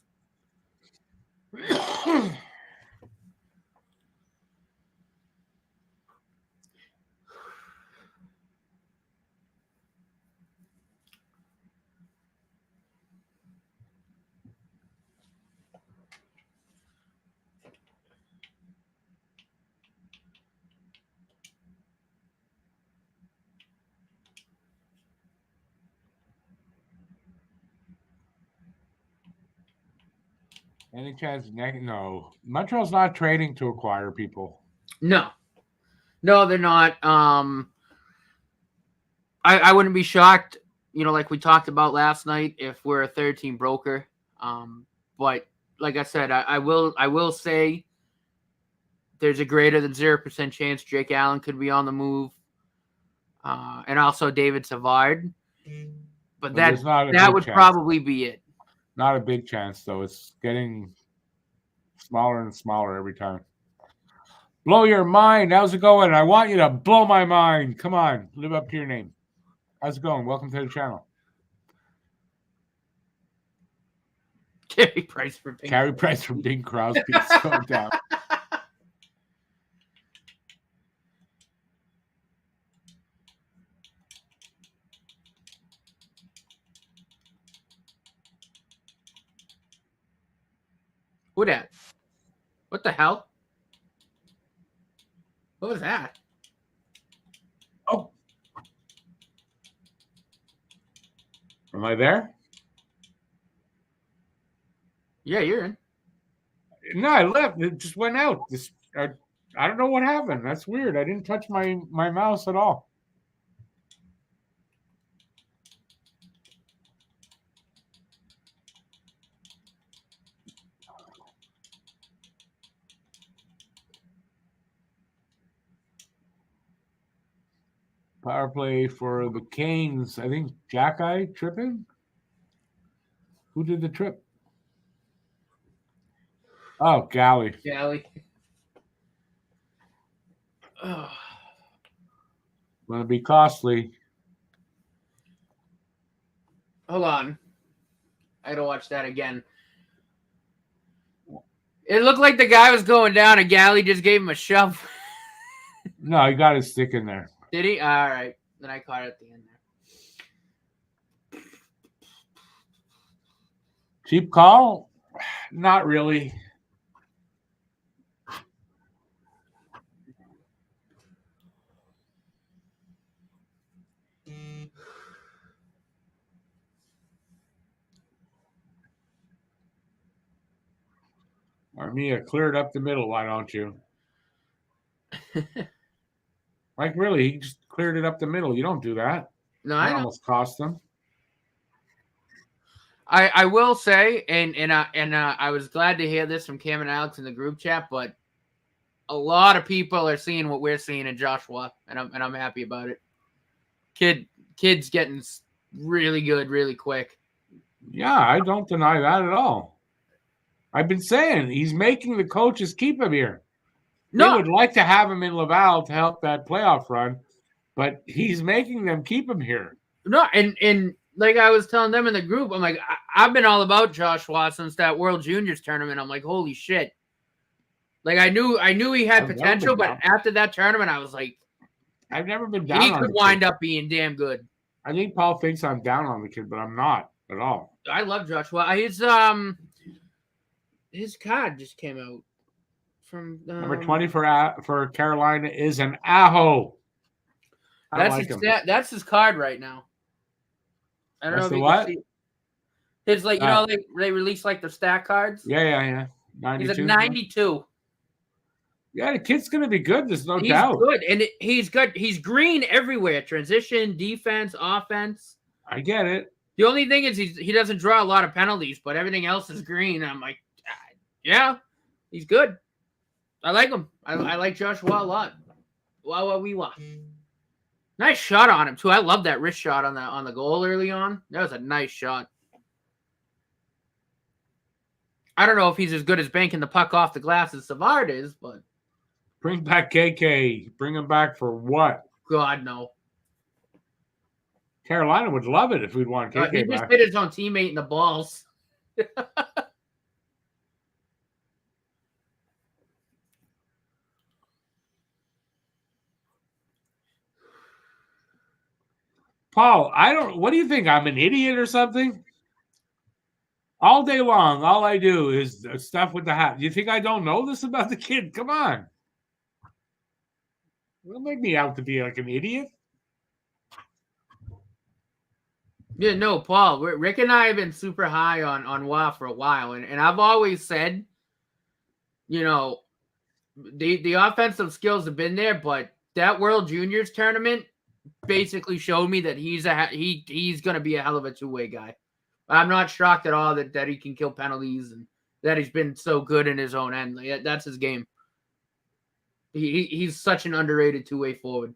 Any chance? No. Montreal's not trading to acquire people. No, they're not. I wouldn't be shocked, like we talked about last night, if we're a third team broker. But like I said, I will say there's a greater than 0% chance Jake Allen could be on the move, and also David Savard. But that would probably be it. Not a big chance, though. It's getting smaller and smaller every time. Blow your mind. How's it going? I want you to blow my mind. Come on. Live up to your name. How's it going? Welcome to the channel. Carey Price from Bing Crosby. It's going down. Who that? What the hell? What was that? Oh. Am I there? Yeah, you're in. No, I left. It just went out. I don't know what happened. That's weird. I didn't touch my mouse at all. Power play for the Canes. I think Jack-Eye tripping. Who did the trip? Oh, Galley. Oh. Going to be costly. Hold on. I got to watch that again. It looked like the guy was going down and Galley just gave him a shove. No, he got his stick in there. Did he? All right. Then I caught it at the end there. Cheap call? Not really. Armia, clear it up the middle, why don't you? Like, really, he just cleared it up the middle. You don't do that. No, that I almost cost them. I will say, and I was glad to hear this from Cam and Alex in the group chat, but a lot of people are seeing what we're seeing in Joshua, and I'm happy about it. Kid's getting really good, really quick. Yeah, I don't deny that at all. I've been saying he's making the coaches keep him here. No. They would like to have him in Laval to help that playoff run, but he's making them keep him here. No, and like I was telling them in the group, I'm like, I've been all about Joshua since that World Juniors tournament. I'm like, holy shit. Like I knew he had potential, but after that tournament, I was like, I've never been down. He could wind up being damn good. I think Paul thinks I'm down on the kid, but I'm not at all. I love Joshua. His card just came out from number 20 for Carolina is an Aho. That's his card right now. I don't know if you can see. His like they release like the stat cards. Yeah. 92. He's a 92. Yeah, the kid's gonna be good. There's no doubt. He's good, and he's good. He's green everywhere. Transition, defense, offense. I get it. The only thing is he doesn't draw a lot of penalties, but everything else is green. I'm like, yeah, he's good. I like him. I like Joshua a lot. Wow. Nice shot on him too. I love that wrist shot on the goal early on. That was a nice shot. I don't know if he's as good as banking the puck off the glass as Savard is, but bring back KK. Bring him back for what? God, no. Carolina would love it if we'd want KK he just hit his own teammate in the balls. Paul, what do you think? I'm an idiot or something? All day long, all I do is stuff with the hat. You think I don't know this about the kid? Come on. Don't make me out to be like an idiot. Yeah, no, Paul. Rick and I have been super high on WA for a while, and I've always said, you know, the offensive skills have been there, but that World Juniors tournament basically showed me that he's going to be a hell of a two-way guy. I'm not shocked at all that he can kill penalties and that he's been so good in his own end. Like, that's his game. He's such an underrated two-way forward.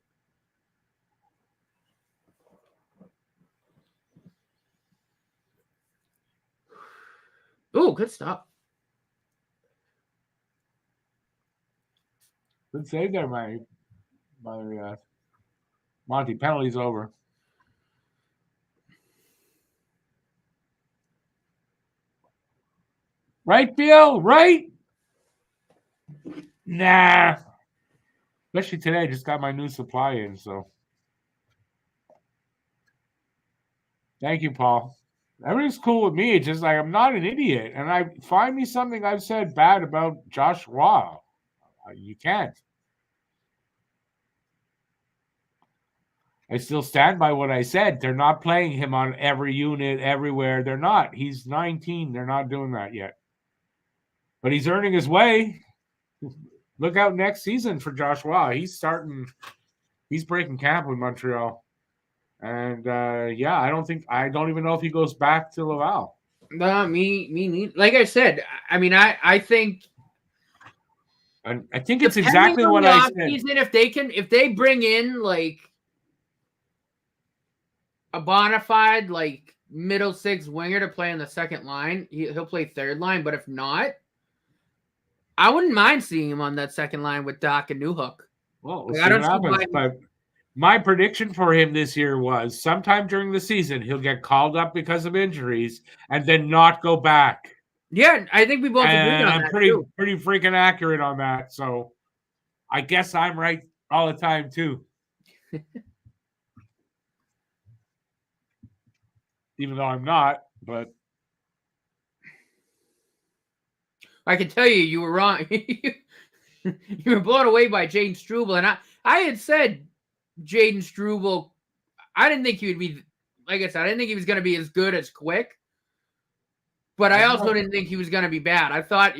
Oh, good stop. Good save there, my Monty. Penalty's over. Right, Bill? Right? Nah. Especially today, I just got my new supply in, so. Thank you, Paul. Everything's cool with me. It's just like I'm not an idiot. And I find me something I've said bad about Josh Waugh. You can't. I still stand by what I said. They're not playing him on every unit, everywhere. They're not. He's 19. They're not doing that yet. But he's earning his way. Look out next season for Josh Waugh. He's breaking camp with Montreal. And yeah, I don't even know if he goes back to Laval. Me. Like I said, I mean, I think. And I think it's exactly what I said. If they bring in like a bona fide like middle six winger to play on the second line, he'll play third line. But if not, I wouldn't mind seeing him on that second line with Doc and Newhook. Well, we'll see what happens. But my prediction for him this year was sometime during the season he'll get called up because of injuries and then not go back. Yeah, I think we both agree on that. I'm pretty freaking accurate on that. So I guess I'm right all the time too. Even though I'm not, but I can tell you were wrong. You were blown away by Jaden Struble, and I had said Jaden Struble. I didn't think he would be, like I said, I didn't think he was going to be as good as Quick, but I also didn't think he was going to be bad. I thought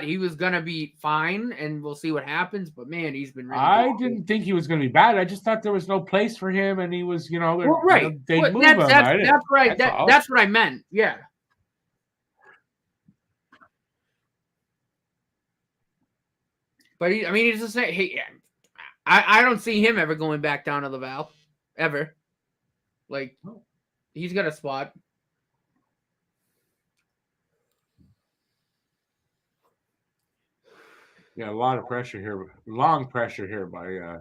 he was going to be fine, and we'll see what happens. But man, he's been. Really didn't think he was going to be bad. I just thought there was no place for him, and he was, right. They'd move him. That's right. That's what I meant. Yeah. But he's just saying, hey, I don't see him ever going back down to Laval, ever. Like, he's got a spot. Yeah, a lot of pressure here. Long pressure here by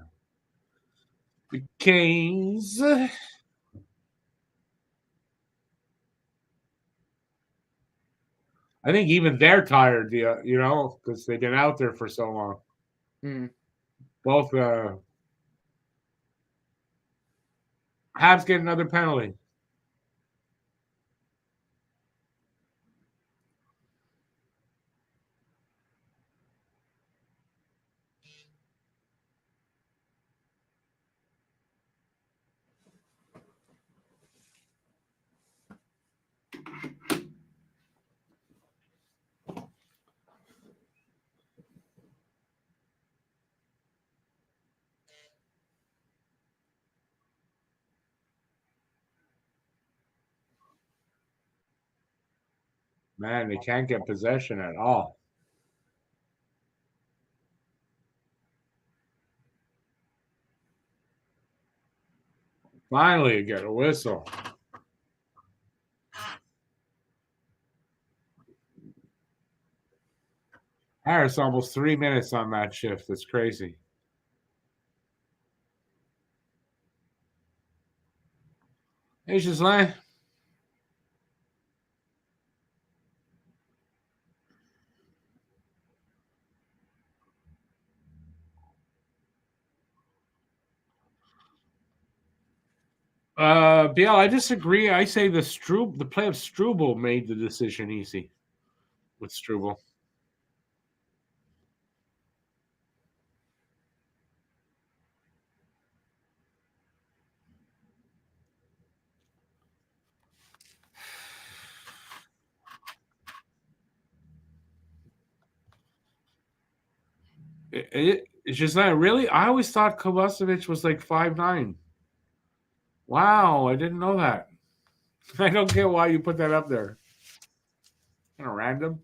the Canes. I think even they're tired, because they've been out there for so long. Both Habs get another penalty. Man, they can't get possession at all. Finally, you get a whistle. Harris almost 3 minutes on that shift. That's crazy. Hey, Ghislain. BL, I disagree. I say the play of Struble made the decision easy with Struble. It's just not really. I always thought Kovacevic was like 5'9". Wow, I didn't know that. I don't get why you put that up there. Kind of random.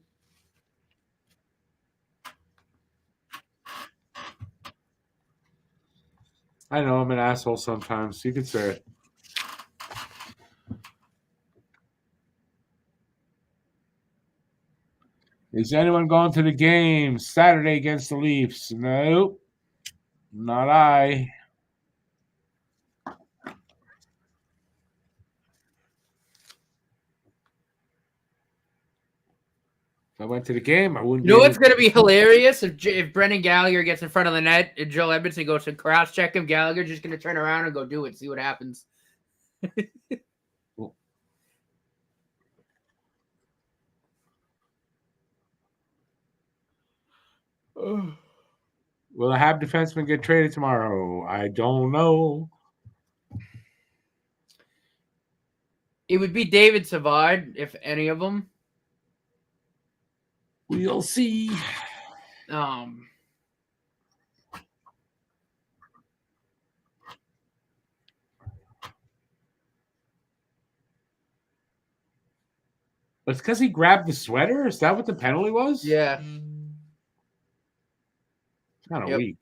I know I'm an asshole sometimes. You could say it. Is anyone going to the game Saturday against the Leafs? Nope. Not I. If I went to the game, I wouldn't. You know what's going to be hilarious if Brendan Gallagher gets in front of the net and Joe Edmondson goes to cross check him. Gallagher's just going to turn around and go do it, see what happens. Will a Habs defenseman get traded tomorrow? I don't know. It would be David Savard, if any of them. We'll see. It's because he grabbed the sweater? Is that what the penalty was? Yeah. Kind of weak.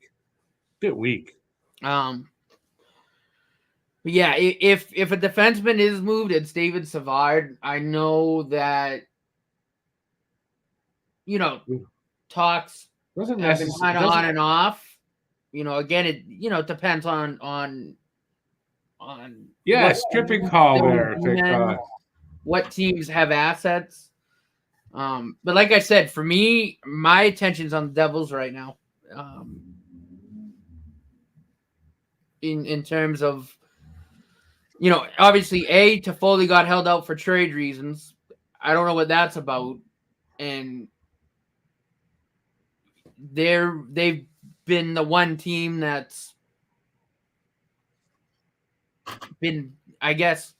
Bit weak. But yeah, if a defenseman is moved, it's David Savard. I know that, you know, talks have been kind of on and off. You know, again, it depends on stripping call there. What teams have assets. But like I said, for me, my attention's on the Devils right now. In terms of, you know, obviously Toffoli got held out for trade reasons. I don't know what that's about. And they've been the one team that's been, I guess,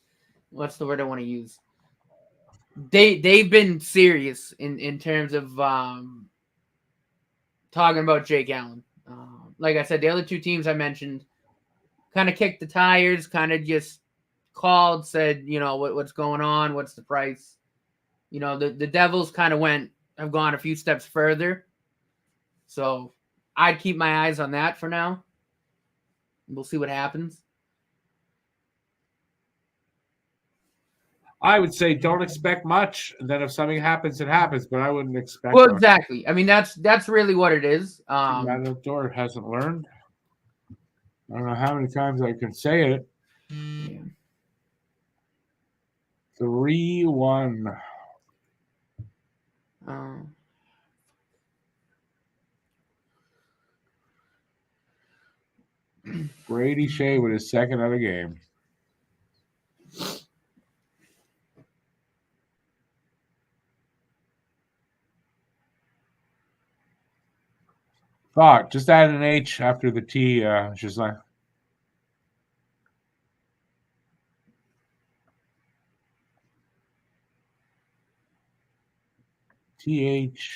what's the word I want to use? They've been serious in terms of talking about Jake Allen. Like I said, the other two teams I mentioned kind of kicked the tires, kind of just called, said, you know, what's going on, what's the price. You know, the Devils kind of have gone a few steps further. So I'd keep my eyes on that for now. We'll see what happens. I would say don't expect much. And then if something happens, it happens. But I wouldn't expect. Well, exactly. I mean, that's really what it is. That door hasn't learned. I don't know how many times I can say it. 3-1. Brady Shea with his second of the game. Fuck, just add an H after the T, just like THOUGHT.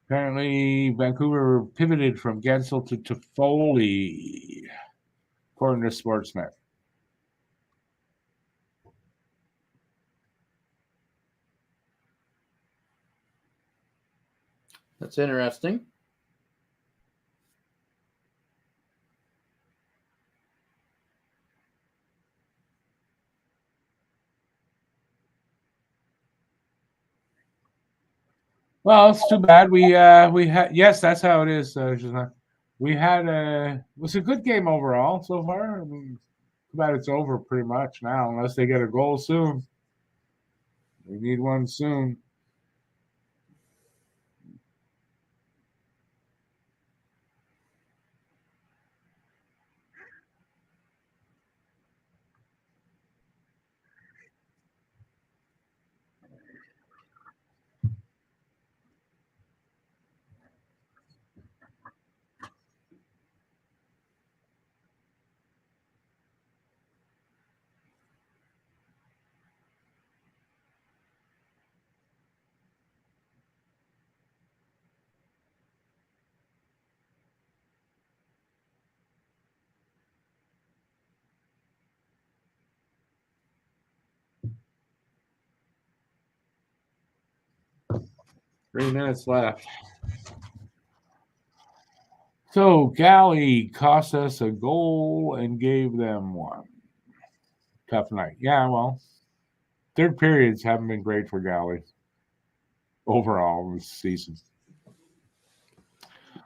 Apparently, Vancouver pivoted from Gensel to Toffoli, according to Sportsnet. That's interesting. Well, it's too bad. We had, yes, that's how it is. We had it was a good game overall so far. I mean, bad it's over pretty much now, unless they get a goal soon. We need one soon. Three minutes left. So Galley cost us a goal and gave them one. Tough night. Yeah, well, third periods haven't been great for Galley overall this season.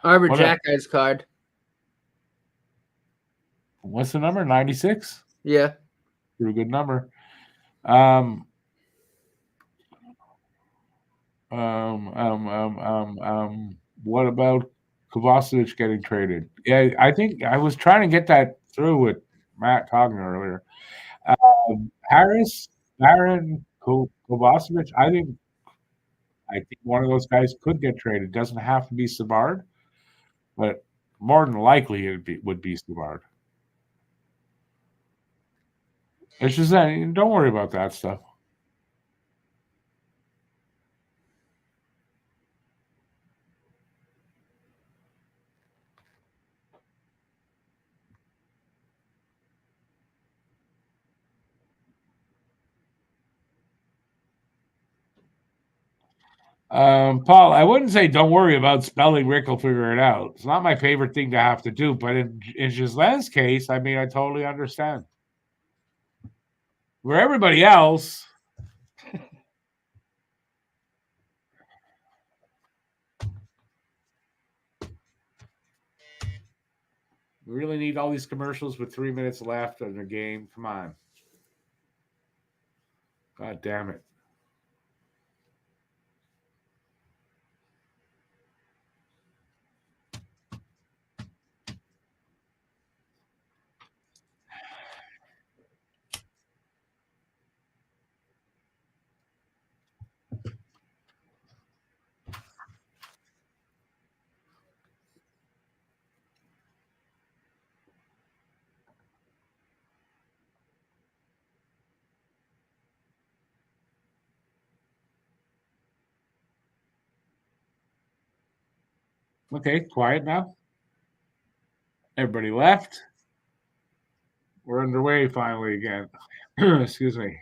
Arbor What Jack guy's card. What's the number? 96? Yeah. Pretty good number. What about Kovacevic getting traded? Yeah, I think I was trying to get that through with Matt talking earlier. Harris, Barron, Kovacevic. I think one of those guys could get traded. Doesn't have to be Savard, but more than likely would be Savard. It's just that don't worry about that stuff. Paul, I wouldn't say don't worry about spelling. Rick will figure it out. It's not my favorite thing to have to do, but in Gislain's case, I mean, I totally understand. Where everybody else, we really need all these commercials with 3 minutes left in the game. Come on. God damn it. Okay, quiet now. Everybody left. We're underway finally again. Excuse me.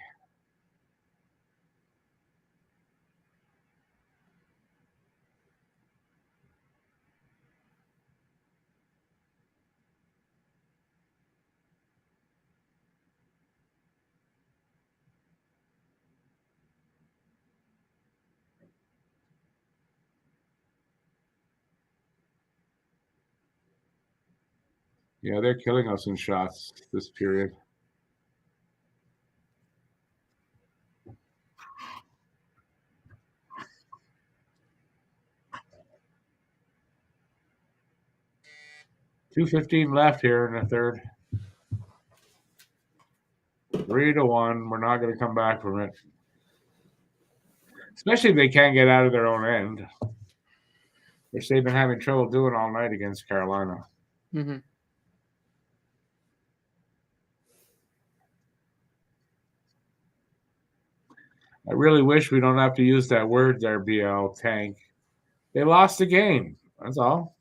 Yeah, they're killing us in shots this period. $2:15 left here in the third. 3-1. We're not going to come back from it. Especially if they can't get out of their own end, which they've been having trouble doing all night against Carolina. Mm-hmm. I really wish we don't have to use that word there, BL tank. They lost the game. That's all.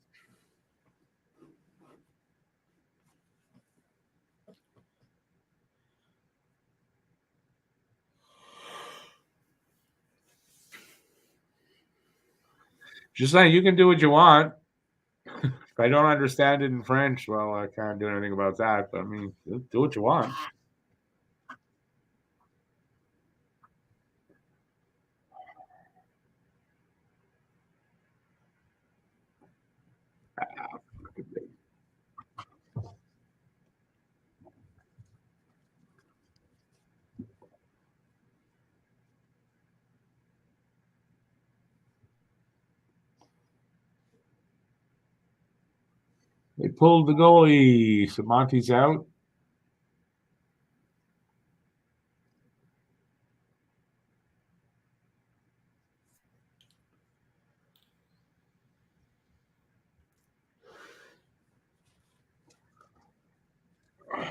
Just saying, you can do what you want. If I don't understand it in French, well, I can't do anything about that. But I mean, do what you want. They pulled the goalie, so Monty's out.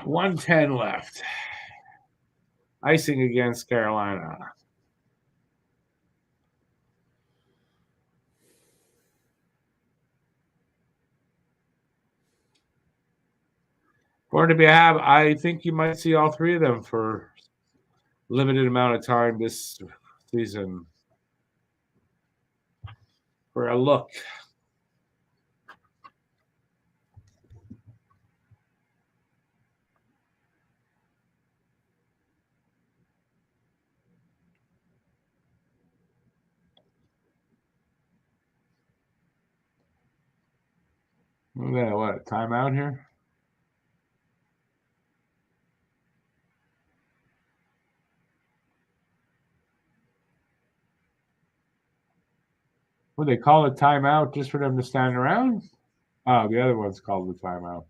$110 left. Icing against Carolina. Going to be a Hab. I think you might see all three of them for limited amount of time this season. For a look. What? Timeout here? Would they call it timeout just for them to stand around? Oh, the other one's called the timeout.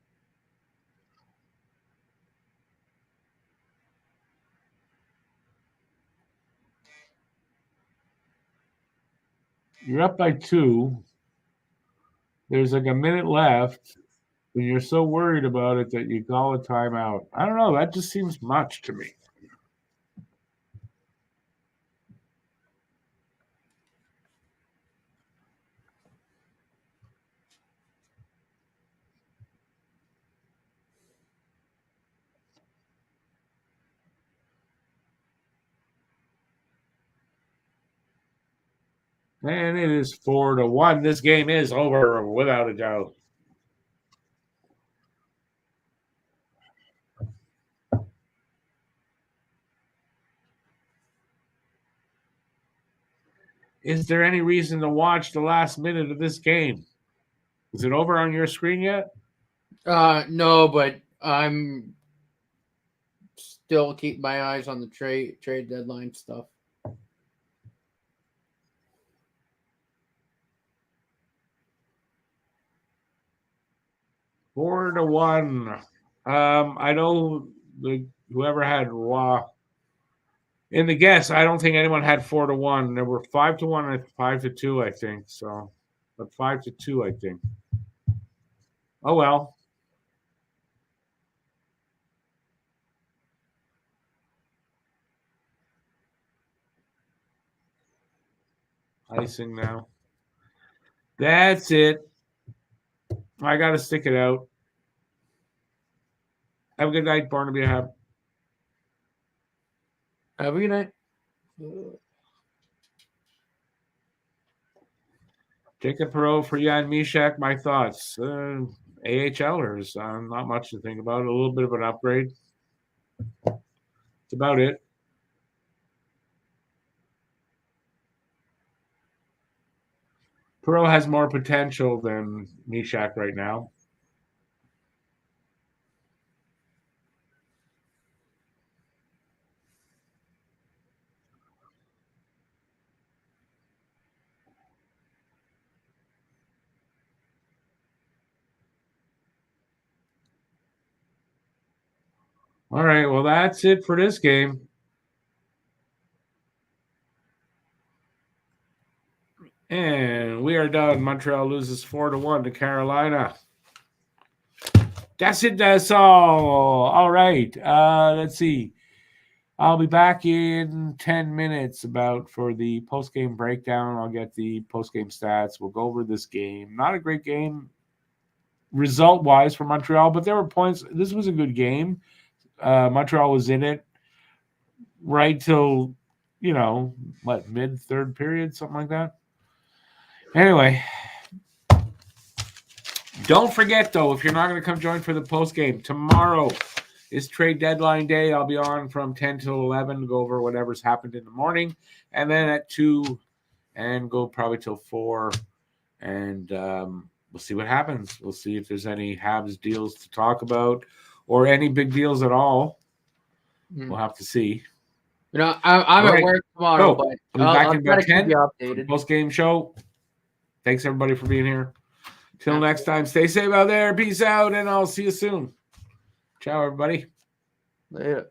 You're up by 2. There's like a minute left, and you're so worried about it that you call a timeout. I don't know. That just seems much to me. And it is 4-1. This game is over without a doubt. Is there any reason to watch the last minute of this game? Is it over on your screen yet? No, but I'm still keep my eyes on the trade deadline stuff. Four to 1. I know whoever had Roy in the guess. I don't think anyone had 4-1. There were 5-1 and 5-2, I think. So, but 5-2, I think. Oh well. Icing now. That's it. I got to stick it out. Have a good night, Barnaby. Have a good night. Jacob Perot for Jan Mishak. My thoughts. AHLers. Not much to think about. A little bit of an upgrade. That's about it. Perot has more potential than Mishak right now. All right, well, that's it for this game. And we are done. Montreal loses 4-1 to Carolina. That's it. That's all. All right. Let's see. I'll be back in 10 minutes for the post-game breakdown. I'll get the post-game stats. We'll go over this game. Not a great game result-wise for Montreal, but there were points. This was a good game. Montreal was in it right till, mid-third period, something like that. Anyway, don't forget, though, if you're not going to come join for the post-game, tomorrow is trade deadline day. I'll be on from 10 till 11 to go over whatever's happened in the morning, and then at 2 and go probably till 4, and we'll see what happens. We'll see if there's any Habs deals to talk about or any big deals at all. We'll have to see. I'm at work tomorrow, but I'll be back in about 10. Updated. Post-game show. Thanks, everybody, for being here. Till next time, stay safe out there. Peace out, and I'll see you soon. Ciao, everybody. Later.